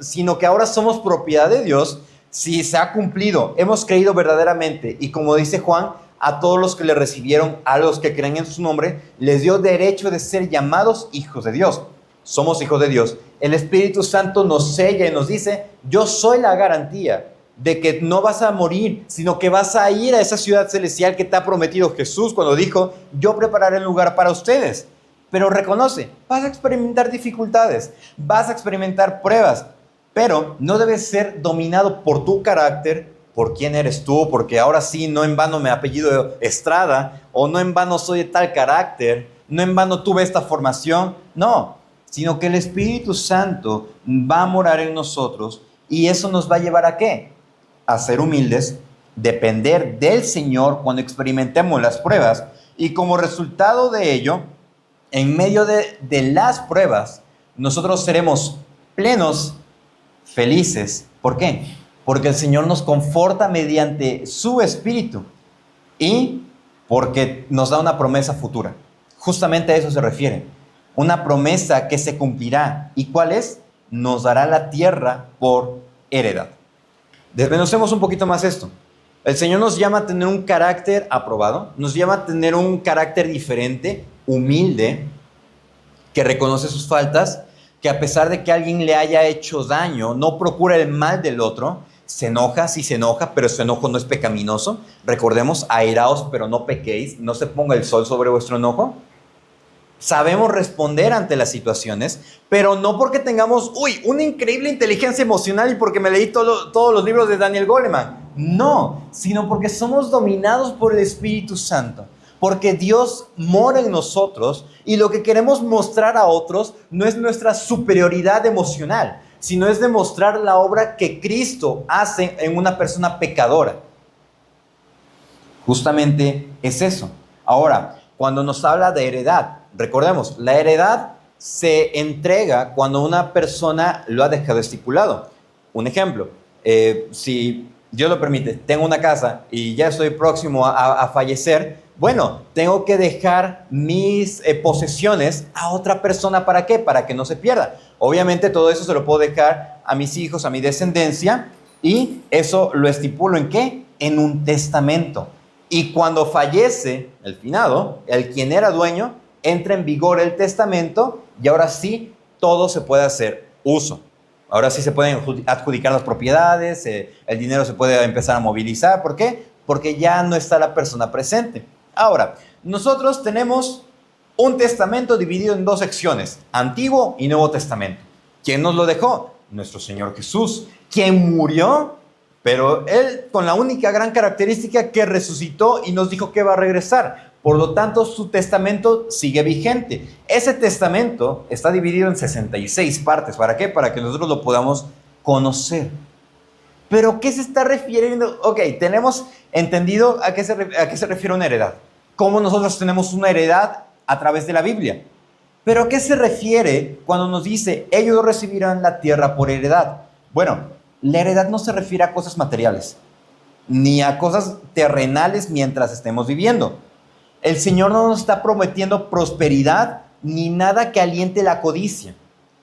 sino que ahora somos propiedad de Dios. Si se ha cumplido, hemos creído verdaderamente, y como dice Juan, a todos los que le recibieron, a los que creen en su nombre, les dio derecho de ser llamados hijos de Dios. Somos hijos de Dios. El Espíritu Santo nos sella y nos dice, yo soy la garantía de que no vas a morir, sino que vas a ir a esa ciudad celestial que te ha prometido Jesús cuando dijo, yo prepararé el lugar para ustedes. Pero reconoce, vas a experimentar dificultades, vas a experimentar pruebas, pero no debes ser dominado por tu carácter, por quién eres tú, porque ahora sí, no en vano me apellido Estrada, o no en vano soy de tal carácter, no en vano tuve esta formación, no, sino que el Espíritu Santo va a morar en nosotros y eso nos va a llevar ¿a qué? A ser humildes, depender del Señor cuando experimentemos las pruebas y como resultado de ello, en medio de las pruebas, nosotros seremos plenos, felices. ¿Por qué? Porque el Señor nos conforta mediante su Espíritu y porque nos da una promesa futura. Justamente a eso se refiere. Una promesa que se cumplirá. ¿Y cuál es? Nos dará la tierra por heredad. Desmenuzemos un poquito más esto. El Señor nos llama a tener un carácter aprobado, nos llama a tener un carácter diferente, humilde, que reconoce sus faltas, que a pesar de que alguien le haya hecho daño, no procura el mal del otro, se enoja, sí se enoja, pero su enojo no es pecaminoso. Recordemos, airaos, pero no pequéis, no se ponga el sol sobre vuestro enojo. Sabemos responder ante las situaciones, pero no porque tengamos, una increíble inteligencia emocional y porque me leí todos los libros de Daniel Goleman. No, sino porque somos dominados por el Espíritu Santo. Porque Dios mora en nosotros y lo que queremos mostrar a otros no es nuestra superioridad emocional, sino es demostrar la obra que Cristo hace en una persona pecadora. Justamente es eso. Ahora, cuando nos habla de heredad, recordemos, la heredad se entrega cuando una persona lo ha dejado estipulado. Un ejemplo, si Dios lo permite, tengo una casa y ya estoy próximo a fallecer, bueno, tengo que dejar mis posesiones a otra persona. ¿Para qué? Para que no se pierda. Obviamente todo eso se lo puedo dejar a mis hijos, a mi descendencia, y eso lo estipulo ¿en qué? En un testamento. Y cuando fallece el finado, el quien era dueño, entra en vigor el testamento y ahora sí todo se puede hacer uso. Ahora sí se pueden adjudicar las propiedades, el dinero se puede empezar a movilizar. ¿Por qué? Porque ya no está la persona presente. Ahora, nosotros tenemos un testamento dividido en dos secciones, Antiguo y Nuevo Testamento. ¿Quién nos lo dejó? Nuestro Señor Jesús, quien murió, pero Él con la única gran característica que resucitó y nos dijo que va a regresar. Por lo tanto, su testamento sigue vigente. Ese testamento está dividido en 66 partes. ¿Para qué? Para que nosotros lo podamos conocer. ¿Pero qué se está refiriendo? Ok, tenemos entendido a qué se refiere una heredad. Cómo nosotros tenemos una heredad a través de la Biblia. ¿Pero a qué se refiere cuando nos dice, ellos recibirán la tierra por heredad? Bueno, la heredad no se refiere a cosas materiales, ni a cosas terrenales mientras estemos viviendo. El Señor no nos está prometiendo prosperidad ni nada que aliente la codicia.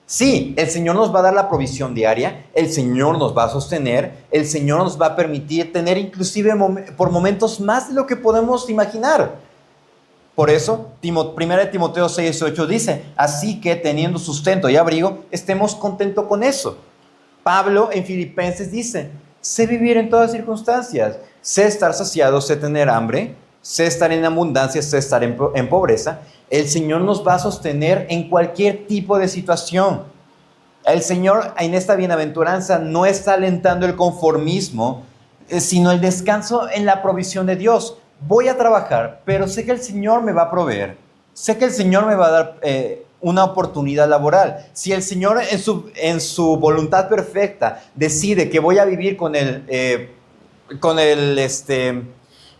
Sí, el Señor nos va a dar la provisión diaria, el Señor nos va a sostener, el Señor nos va a permitir tener inclusive por momentos más de lo que podemos imaginar. Por eso, 1 Timoteo 6:8 dice, así que teniendo sustento y abrigo, estemos contentos con eso. Pablo en Filipenses dice, sé vivir en todas circunstancias, sé estar saciado, sé tener hambre, sé estar en abundancia, sé estar en pobreza. El Señor nos va a sostener en cualquier tipo de situación. El Señor en esta bienaventuranza no está alentando el conformismo, sino el descanso en la provisión de Dios. Voy a trabajar, pero sé que el Señor me va a proveer. Sé que el Señor me va a dar una oportunidad laboral. Si el Señor en su voluntad perfecta decide que voy a vivir con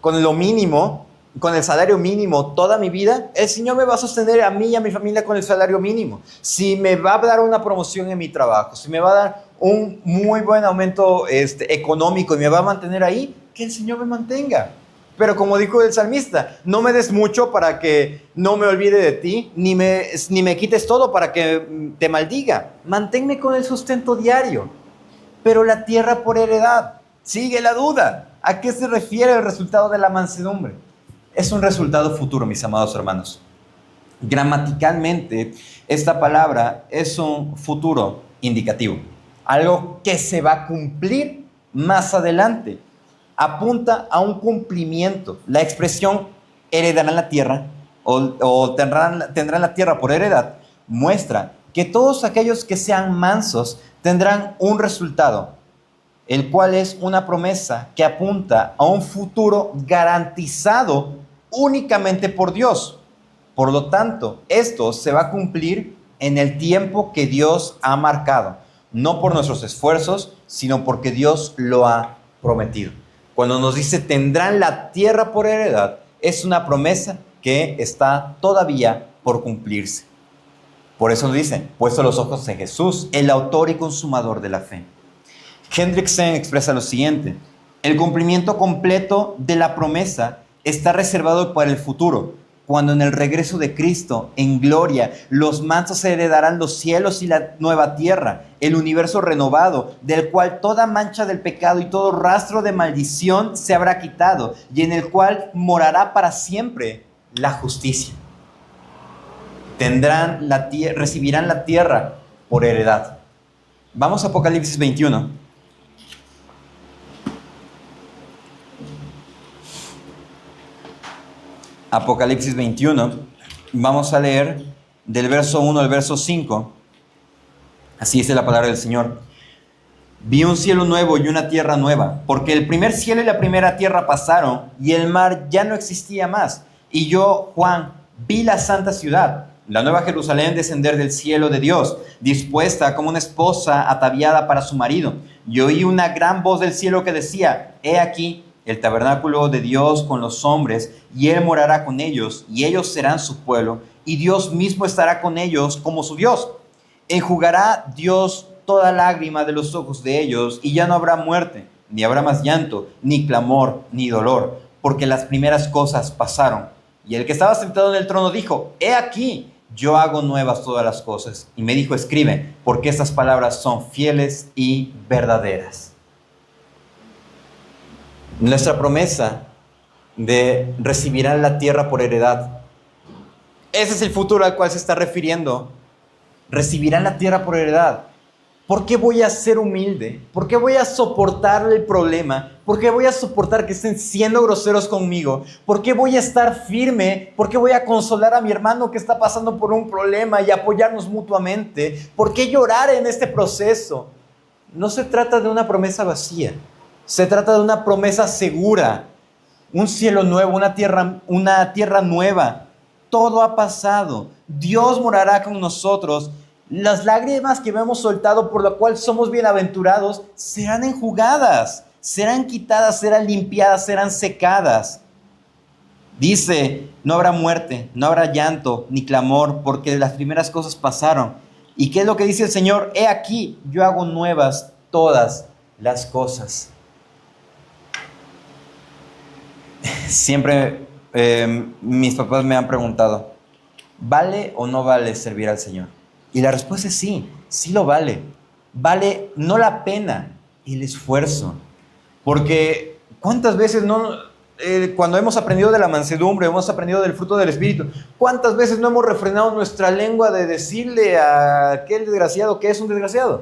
lo mínimo, con el salario mínimo toda mi vida, el Señor me va a sostener a mí y a mi familia con el salario mínimo. Si me va a dar una promoción en mi trabajo, si me va a dar un muy buen aumento económico y me va a mantener ahí, que el Señor me mantenga. Pero como dijo el salmista, no me des mucho para que no me olvide de ti, ni me quites todo para que te maldiga. Manténme con el sustento diario. Pero la tierra por heredad, sigue la duda. ¿A qué se refiere el resultado de la mansedumbre? Es un resultado futuro, mis amados hermanos. Gramaticalmente, esta palabra es un futuro indicativo. Algo que se va a cumplir más adelante. Apunta a un cumplimiento. La expresión heredarán la tierra o tendrán la tierra por heredad muestra que todos aquellos que sean mansos tendrán un resultado, el cual es una promesa que apunta a un futuro garantizado únicamente por Dios. Por lo tanto, esto se va a cumplir en el tiempo que Dios ha marcado, no por nuestros esfuerzos, sino porque Dios lo ha prometido. Cuando nos dice tendrán la tierra por heredad, es una promesa que está todavía por cumplirse. Por eso nos dice, puesto los ojos en Jesús, el autor y consumador de la fe. Hendrickson expresa lo siguiente: el cumplimiento completo de la promesa está reservado para el futuro, cuando en el regreso de Cristo, en gloria, los mansos heredarán los cielos y la nueva tierra, el universo renovado, del cual toda mancha del pecado y todo rastro de maldición se habrá quitado, y en el cual morará para siempre la justicia. Recibirán la tierra por heredad. Vamos a Apocalipsis 21. Apocalipsis 21, vamos a leer del verso 1 al verso 5. Así dice la palabra del Señor. Vi un cielo nuevo y una tierra nueva, porque el primer cielo y la primera tierra pasaron, y el mar ya no existía más. Y yo, Juan, vi la santa ciudad, la nueva Jerusalén, descender del cielo de Dios, dispuesta como una esposa ataviada para su marido. Y oí una gran voz del cielo que decía: he aquí el tabernáculo de Dios con los hombres, y Él morará con ellos, y ellos serán su pueblo, y Dios mismo estará con ellos como su Dios. Enjugará Dios toda lágrima de los ojos de ellos, y ya no habrá muerte, ni habrá más llanto, ni clamor, ni dolor, porque las primeras cosas pasaron. Y el que estaba sentado en el trono dijo: he aquí, yo hago nuevas todas las cosas. Y me dijo: escribe, porque estas palabras son fieles y verdaderas. Nuestra promesa de recibirán la tierra por heredad. Ese es el futuro al cual se está refiriendo. Recibirán la tierra por heredad. ¿Por qué voy a ser humilde? ¿Por qué voy a soportar el problema? ¿Por qué voy a soportar que estén siendo groseros conmigo? ¿Por qué voy a estar firme? ¿Por qué voy a consolar a mi hermano que está pasando por un problema y apoyarnos mutuamente? ¿Por qué llorar en este proceso? No se trata de una promesa vacía. Se trata de una promesa segura. Un cielo nuevo, una tierra nueva. Todo ha pasado. Dios morará con nosotros. Las lágrimas que hemos soltado, por lo cual somos bienaventurados, serán enjugadas, serán quitadas, serán limpiadas, serán secadas. Dice: no habrá muerte, no habrá llanto, ni clamor, porque las primeras cosas pasaron. ¿Y qué es lo que dice el Señor? He aquí, yo hago nuevas todas las cosas. Siempre mis papás me han preguntado: ¿vale o no vale servir al Señor? Y la respuesta es sí, sí lo vale. Vale no la pena, el esfuerzo. Porque ¿cuántas veces cuando hemos aprendido de la mansedumbre, hemos aprendido del fruto del Espíritu, cuántas veces no hemos refrenado nuestra lengua de decirle a aquel desgraciado que es un desgraciado?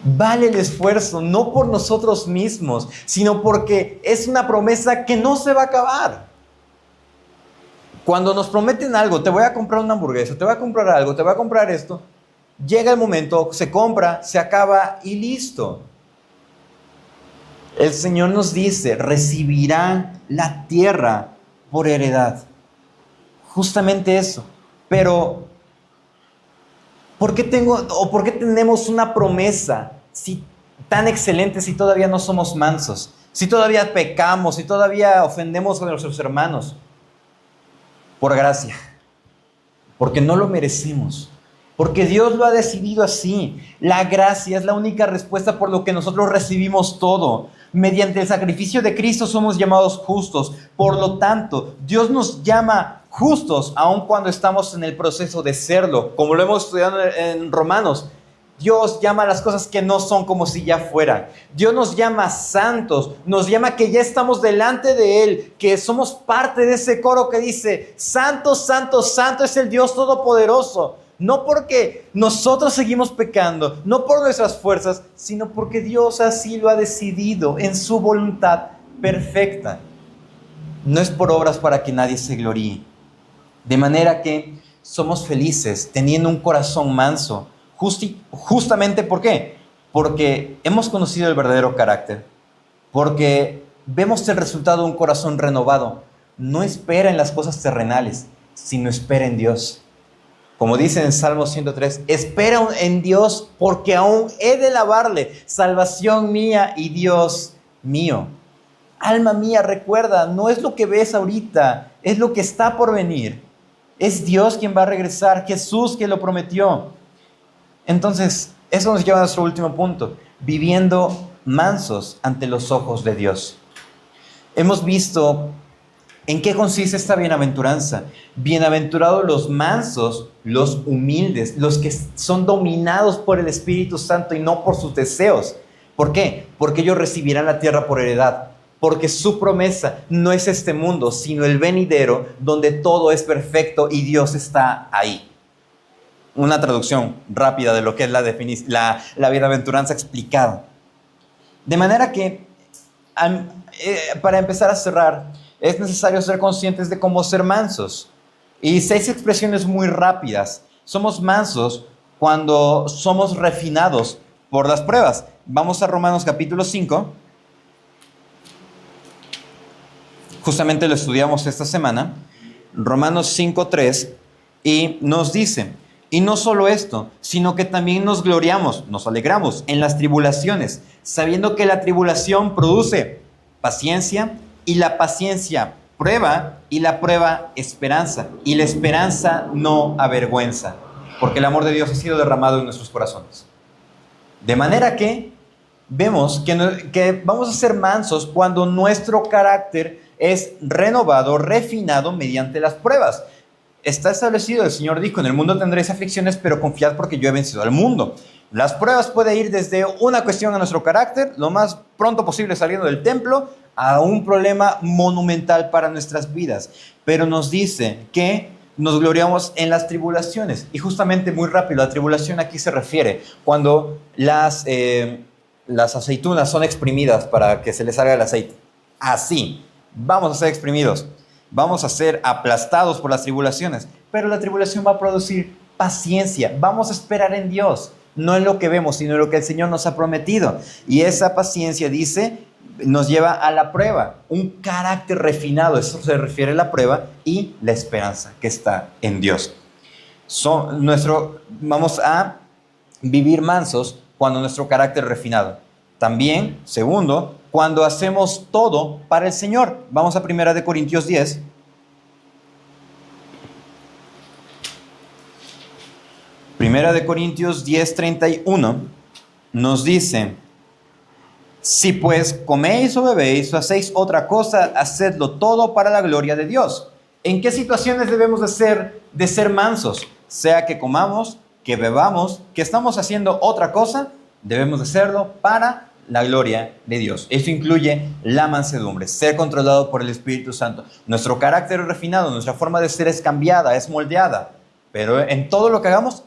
Vale el esfuerzo, no por nosotros mismos, sino porque es una promesa que no se va a acabar. Cuando nos prometen algo: te voy a comprar una hamburguesa, te voy a comprar algo, te voy a comprar esto, llega el momento, se compra, se acaba y listo. El Señor nos dice: recibirán la tierra por heredad. Justamente eso. Pero ¿por qué tenemos una promesa tan excelente si todavía no somos mansos? si todavía pecamos, si todavía ofendemos a nuestros hermanos, por gracia, porque no lo merecemos, porque Dios lo ha decidido así. La gracia es la única respuesta por lo que nosotros recibimos todo. Mediante el sacrificio de Cristo somos llamados justos. Por lo tanto, Dios nos llama justos aun cuando estamos en el proceso de serlo. Como lo hemos estudiado en Romanos, Dios llama a las cosas que no son como si ya fueran. Dios nos llama santos, nos llama que ya estamos delante de Él, que somos parte de ese coro que dice, santo, santo, santo es el Dios Todopoderoso. No porque nosotros seguimos pecando, no por nuestras fuerzas, sino porque Dios así lo ha decidido en su voluntad perfecta. No es por obras para que nadie se gloríe. De manera que somos felices teniendo un corazón manso. Justamente ¿por qué? Porque hemos conocido el verdadero carácter. Porque vemos el resultado de un corazón renovado. No espera en las cosas terrenales, sino espera en Dios. Como dice en Salmo 103, espera en Dios porque aún he de alabarle, salvación mía y Dios mío. Alma mía, recuerda, no es lo que ves ahorita, es lo que está por venir. Es Dios quien va a regresar, Jesús quien lo prometió. Entonces, eso nos lleva a nuestro último punto, viviendo mansos ante los ojos de Dios. Hemos visto en qué consiste esta bienaventuranza. Bienaventurados los mansos, los humildes, los que son dominados por el Espíritu Santo y no por sus deseos. ¿Por qué? Porque ellos recibirán la tierra por heredad. Porque su promesa no es este mundo, sino el venidero, donde todo es perfecto y Dios está ahí. Una traducción rápida de lo que es la bienaventuranza explicada. De manera que, para empezar a cerrar, es necesario ser conscientes de cómo ser mansos. Y 6 expresiones muy rápidas. Somos mansos cuando somos refinados por las pruebas. Vamos a Romanos capítulo 5. Justamente lo estudiamos esta semana. Romanos 5:3. Y nos dice, y no solo esto, sino que también nos gloriamos, nos alegramos en las tribulaciones, sabiendo que la tribulación produce paciencia, y la paciencia prueba, y la prueba esperanza, y la esperanza no avergüenza, porque el amor de Dios ha sido derramado en nuestros corazones. De manera que vemos que vamos a ser mansos cuando nuestro carácter es renovado, refinado mediante las pruebas. Está establecido, el Señor dijo, en el mundo tendréis aflicciones, pero confiad porque yo he vencido al mundo. Las pruebas pueden ir desde una cuestión a nuestro carácter, lo más pronto posible saliendo del templo, a un problema monumental para nuestras vidas. Pero nos dice que nos gloriamos en las tribulaciones. Y justamente, muy rápido, la tribulación aquí se refiere cuando las aceitunas son exprimidas para que se les salga el aceite. Así, vamos a ser exprimidos. Vamos a ser aplastados por las tribulaciones. Pero la tribulación va a producir paciencia. Vamos a esperar en Dios. No en lo que vemos, sino en lo que el Señor nos ha prometido. Y esa paciencia, dice, nos lleva a la prueba, un carácter refinado, eso se refiere a la prueba, y la esperanza que está en Dios. Vamos a vivir mansos cuando nuestro carácter es refinado. También, segundo, cuando hacemos todo para el Señor. Vamos a 1 Corintios 10. 1 Corintios 10:31 nos dice, si pues coméis o bebéis o hacéis otra cosa, hacedlo todo para la gloria de Dios. ¿En qué situaciones debemos de ser mansos? Sea que comamos, que bebamos, que estamos haciendo otra cosa, debemos de hacerlo para la gloria de Dios. Eso incluye la mansedumbre, ser controlado por el Espíritu Santo. Nuestro carácter es refinado, nuestra forma de ser es cambiada, es moldeada. Pero en todo lo que hagamos,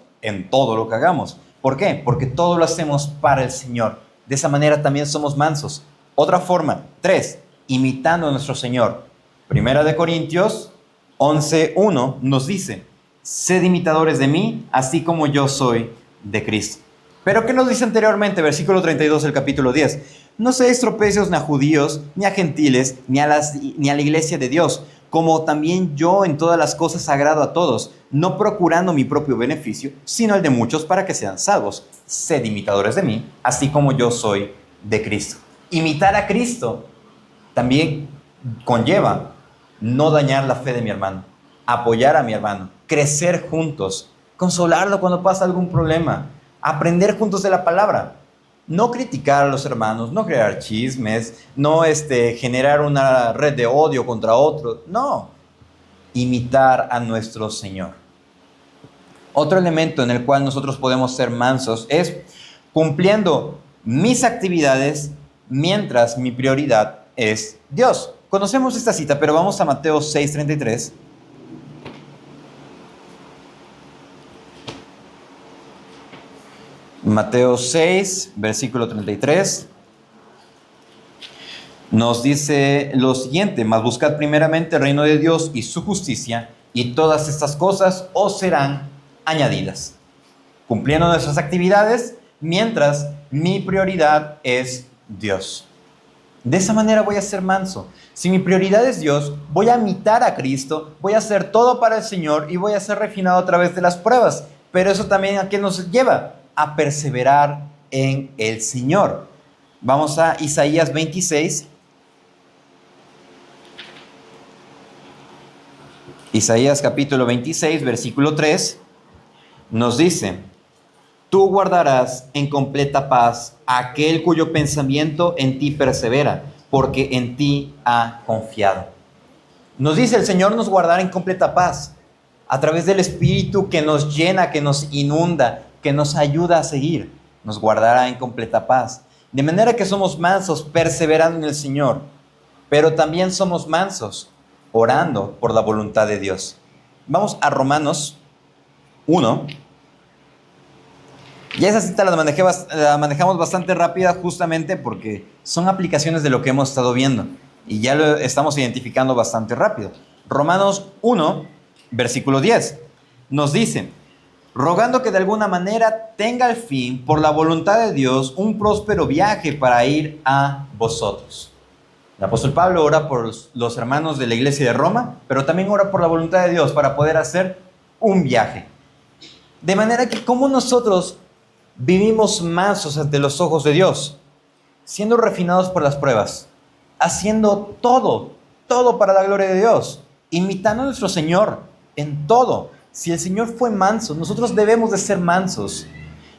¿Por qué? Porque todo lo hacemos para el Señor. De esa manera también somos mansos. Otra forma, 3, imitando a nuestro Señor. 1 Corintios 11:1 nos dice, sed imitadores de mí, así como yo soy de Cristo. Pero ¿qué nos dice anteriormente? Versículo 32 del capítulo 10. No seáis tropecios ni a judíos, ni a gentiles, ni a la iglesia de Dios, como también yo en todas las cosas agrado a todos, no procurando mi propio beneficio, sino el de muchos para que sean salvos. Sed imitadores de mí, así como yo soy de Cristo. Imitar a Cristo también conlleva no dañar la fe de mi hermano, apoyar a mi hermano, crecer juntos, consolarlo cuando pasa algún problema, aprender juntos de la palabra. No criticar a los hermanos, no crear chismes, no generar una red de odio contra otros. No, imitar a nuestro Señor. Otro elemento en el cual nosotros podemos ser mansos es cumpliendo mis actividades mientras mi prioridad es Dios. Conocemos esta cita, pero vamos a Mateo 6:33. Mateo 6, versículo 33, nos dice lo siguiente: mas buscad primeramente el reino de Dios y su justicia, y todas estas cosas os serán añadidas. Cumpliendo nuestras actividades mientras mi prioridad es Dios. De esa manera voy a ser manso. Si mi prioridad es Dios, voy a imitar a Cristo, voy a hacer todo para el Señor y voy a ser refinado a través de las pruebas. Pero eso también, ¿a qué nos lleva? A perseverar en el Señor. Vamos a Isaías 26. Isaías capítulo 26, versículo 3, nos dice: tú guardarás en completa paz a aquel cuyo pensamiento en ti persevera, porque en ti ha confiado. Nos dice el Señor nos guardará en completa paz, a través del Espíritu que nos llena, que nos inunda, que nos ayuda a seguir. Nos guardará en completa paz. De manera que somos mansos perseverando en el Señor, pero también somos mansos orando por la voluntad de Dios. Vamos a Romanos 1. Y esa cita la manejamos bastante rápida justamente porque son aplicaciones de lo que hemos estado viendo. Y ya lo estamos identificando bastante rápido. Romanos 1, versículo 10, nos dice: rogando que de alguna manera tenga al fin, por la voluntad de Dios, un próspero viaje para ir a vosotros. El apóstol Pablo ora por los hermanos de la iglesia de Roma, pero también ora por la voluntad de Dios para poder hacer un viaje. De manera que, ¿cómo nosotros vivimos mansos ante los ojos de Dios? Siendo refinados por las pruebas, haciendo todo para la gloria de Dios, imitando a nuestro Señor en todo. Si el Señor fue manso, nosotros debemos de ser mansos.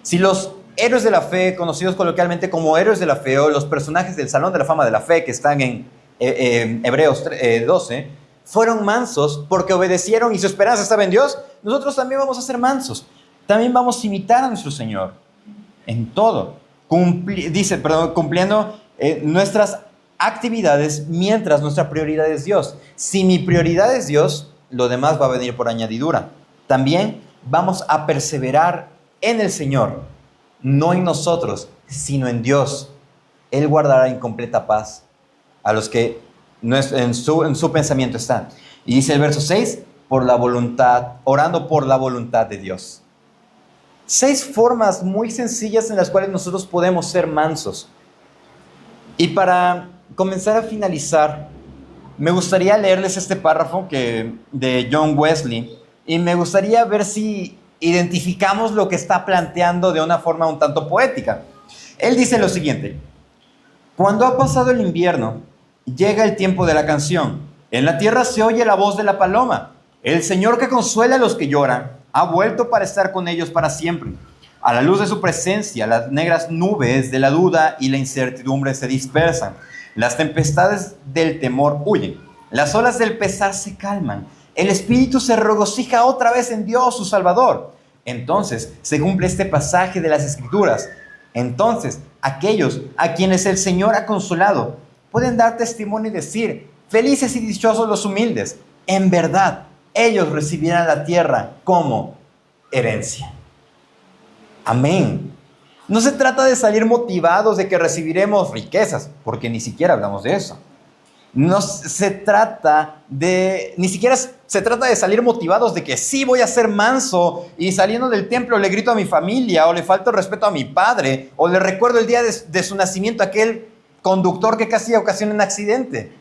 Si los héroes de la fe, conocidos coloquialmente como héroes de la fe, o los personajes del Salón de la Fama de la Fe que están en Hebreos 12, fueron mansos porque obedecieron y su esperanza estaba en Dios, nosotros también vamos a ser mansos. También vamos a imitar a nuestro Señor en todo, cumpliendo nuestras actividades mientras nuestra prioridad es Dios. Si mi prioridad es Dios, lo demás va a venir por añadidura. También vamos a perseverar en el Señor, no en nosotros, sino en Dios. Él guardará en completa paz a los que en su pensamiento están. Y dice el verso 6, orando por la voluntad de Dios. 6 formas muy sencillas en las cuales nosotros podemos ser mansos. Y para comenzar a finalizar, me gustaría leerles este párrafo de John Wesley, y me gustaría ver si identificamos lo que está planteando de una forma un tanto poética. Él dice lo siguiente: cuando ha pasado el invierno, llega el tiempo de la canción. En la tierra se oye la voz de la paloma. El Señor que consuela a los que lloran ha vuelto para estar con ellos para siempre. A la luz de su presencia, las negras nubes de la duda y la incertidumbre se dispersan. Las tempestades del temor huyen. Las olas del pesar se calman. El espíritu se regocija otra vez en Dios, su Salvador. Entonces se cumple este pasaje de las Escrituras. Entonces, aquellos a quienes el Señor ha consolado pueden dar testimonio y decir: felices y dichosos los humildes. En verdad, ellos recibirán la tierra como herencia. Amén. No se trata de salir motivados de que recibiremos riquezas, porque ni siquiera hablamos de eso. Ni siquiera se trata de salir motivados de que sí voy a ser manso y saliendo del templo le grito a mi familia, o le falto el respeto a mi padre, o le recuerdo el día de su nacimiento a aquel conductor que casi ocasiona un accidente.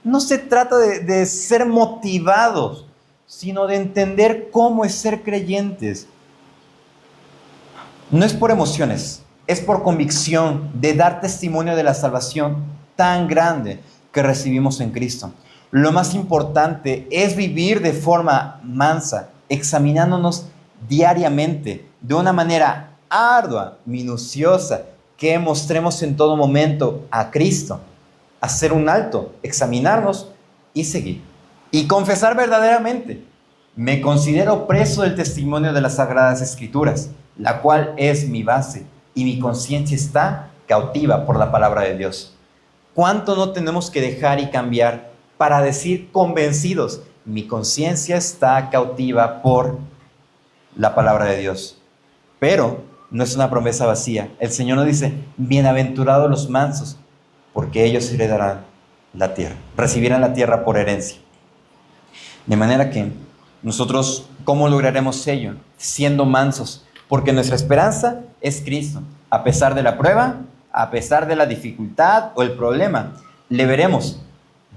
No se trata de ser motivados, sino de entender cómo es ser creyentes. No es por emociones, es por convicción de dar testimonio de la salvación tan grande. que recibimos en Cristo. Lo más importante es vivir de forma mansa, examinándonos diariamente, de una manera ardua, minuciosa, que mostremos en todo momento a Cristo. Hacer un alto, examinarnos y seguir. Y confesar verdaderamente: me considero preso del testimonio de las Sagradas Escrituras, la cual es mi base, y mi conciencia está cautiva por la palabra de Dios. ¿Cuánto no tenemos que dejar y cambiar para decir convencidos: mi conciencia está cautiva por la palabra de Dios? Pero no es una promesa vacía. El Señor nos dice: bienaventurados los mansos, porque ellos heredarán la tierra, recibirán la tierra por herencia. De manera que nosotros, ¿cómo lograremos ello? Siendo mansos, porque nuestra esperanza es Cristo. A pesar de la prueba, a pesar de la dificultad o el problema, le veremos,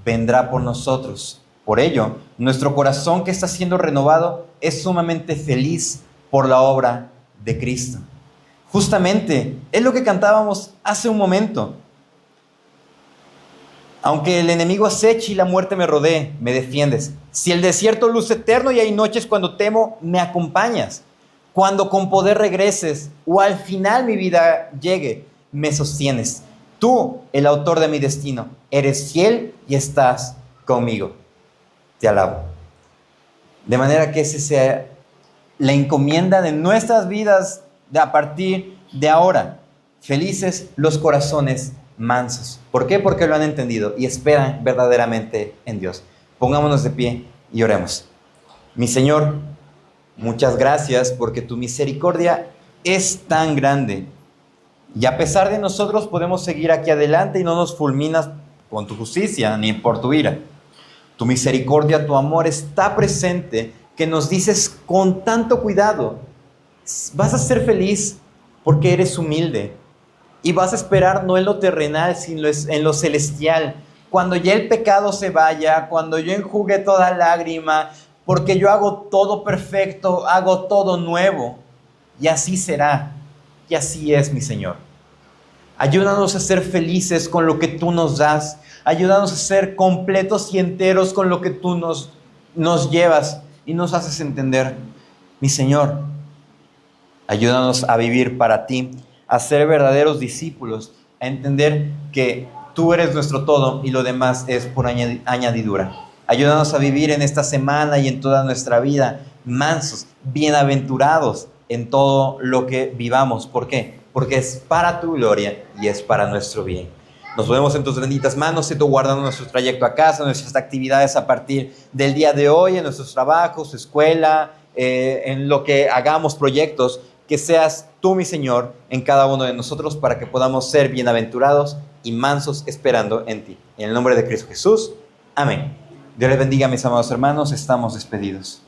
vendrá por nosotros. Por ello, nuestro corazón, que está siendo renovado, es sumamente feliz por la obra de Cristo. Justamente es lo que cantábamos hace un momento. Aunque el enemigo aceche y la muerte me rodee, me defiendes. Si el desierto luce eterno y hay noches cuando temo, me acompañas. Cuando con poder regreses o al final mi vida llegue, me sostienes. Tú, el autor de mi destino, eres fiel y estás conmigo. Te alabo. De manera que esa sea la encomienda de nuestras vidas a partir de ahora. Felices los corazones mansos. ¿Por qué? Porque lo han entendido y esperan verdaderamente en Dios. Pongámonos de pie y oremos. Mi Señor, muchas gracias porque tu misericordia es tan grande. Y a pesar de nosotros podemos seguir aquí adelante y no nos fulminas con tu justicia ni por tu ira. Tu misericordia, tu amor está presente, que nos dices con tanto cuidado: vas a ser feliz porque eres humilde. Y vas a esperar no en lo terrenal, sino en lo celestial. Cuando ya el pecado se vaya, cuando yo enjugue toda lágrima, porque yo hago todo perfecto, hago todo nuevo. Y así será. Y así es, mi Señor. Ayúdanos a ser felices con lo que tú nos das. Ayúdanos a ser completos y enteros con lo que tú nos llevas y nos haces entender. Mi Señor, ayúdanos a vivir para ti, a ser verdaderos discípulos, a entender que tú eres nuestro todo y lo demás es por añadidura. Ayúdanos a vivir en esta semana y en toda nuestra vida mansos, bienaventurados en todo lo que vivamos. ¿Por qué? Porque es para tu gloria y es para nuestro bien. Nos ponemos en tus benditas manos, y tú guardando nuestro trayecto a casa, nuestras actividades a partir del día de hoy, en nuestros trabajos, escuela, en lo que hagamos, proyectos. Que seas tú, mi Señor, en cada uno de nosotros, para que podamos ser bienaventurados y mansos esperando en ti. En el nombre de Cristo Jesús. Amén. Dios les bendiga, mis amados hermanos. Estamos despedidos.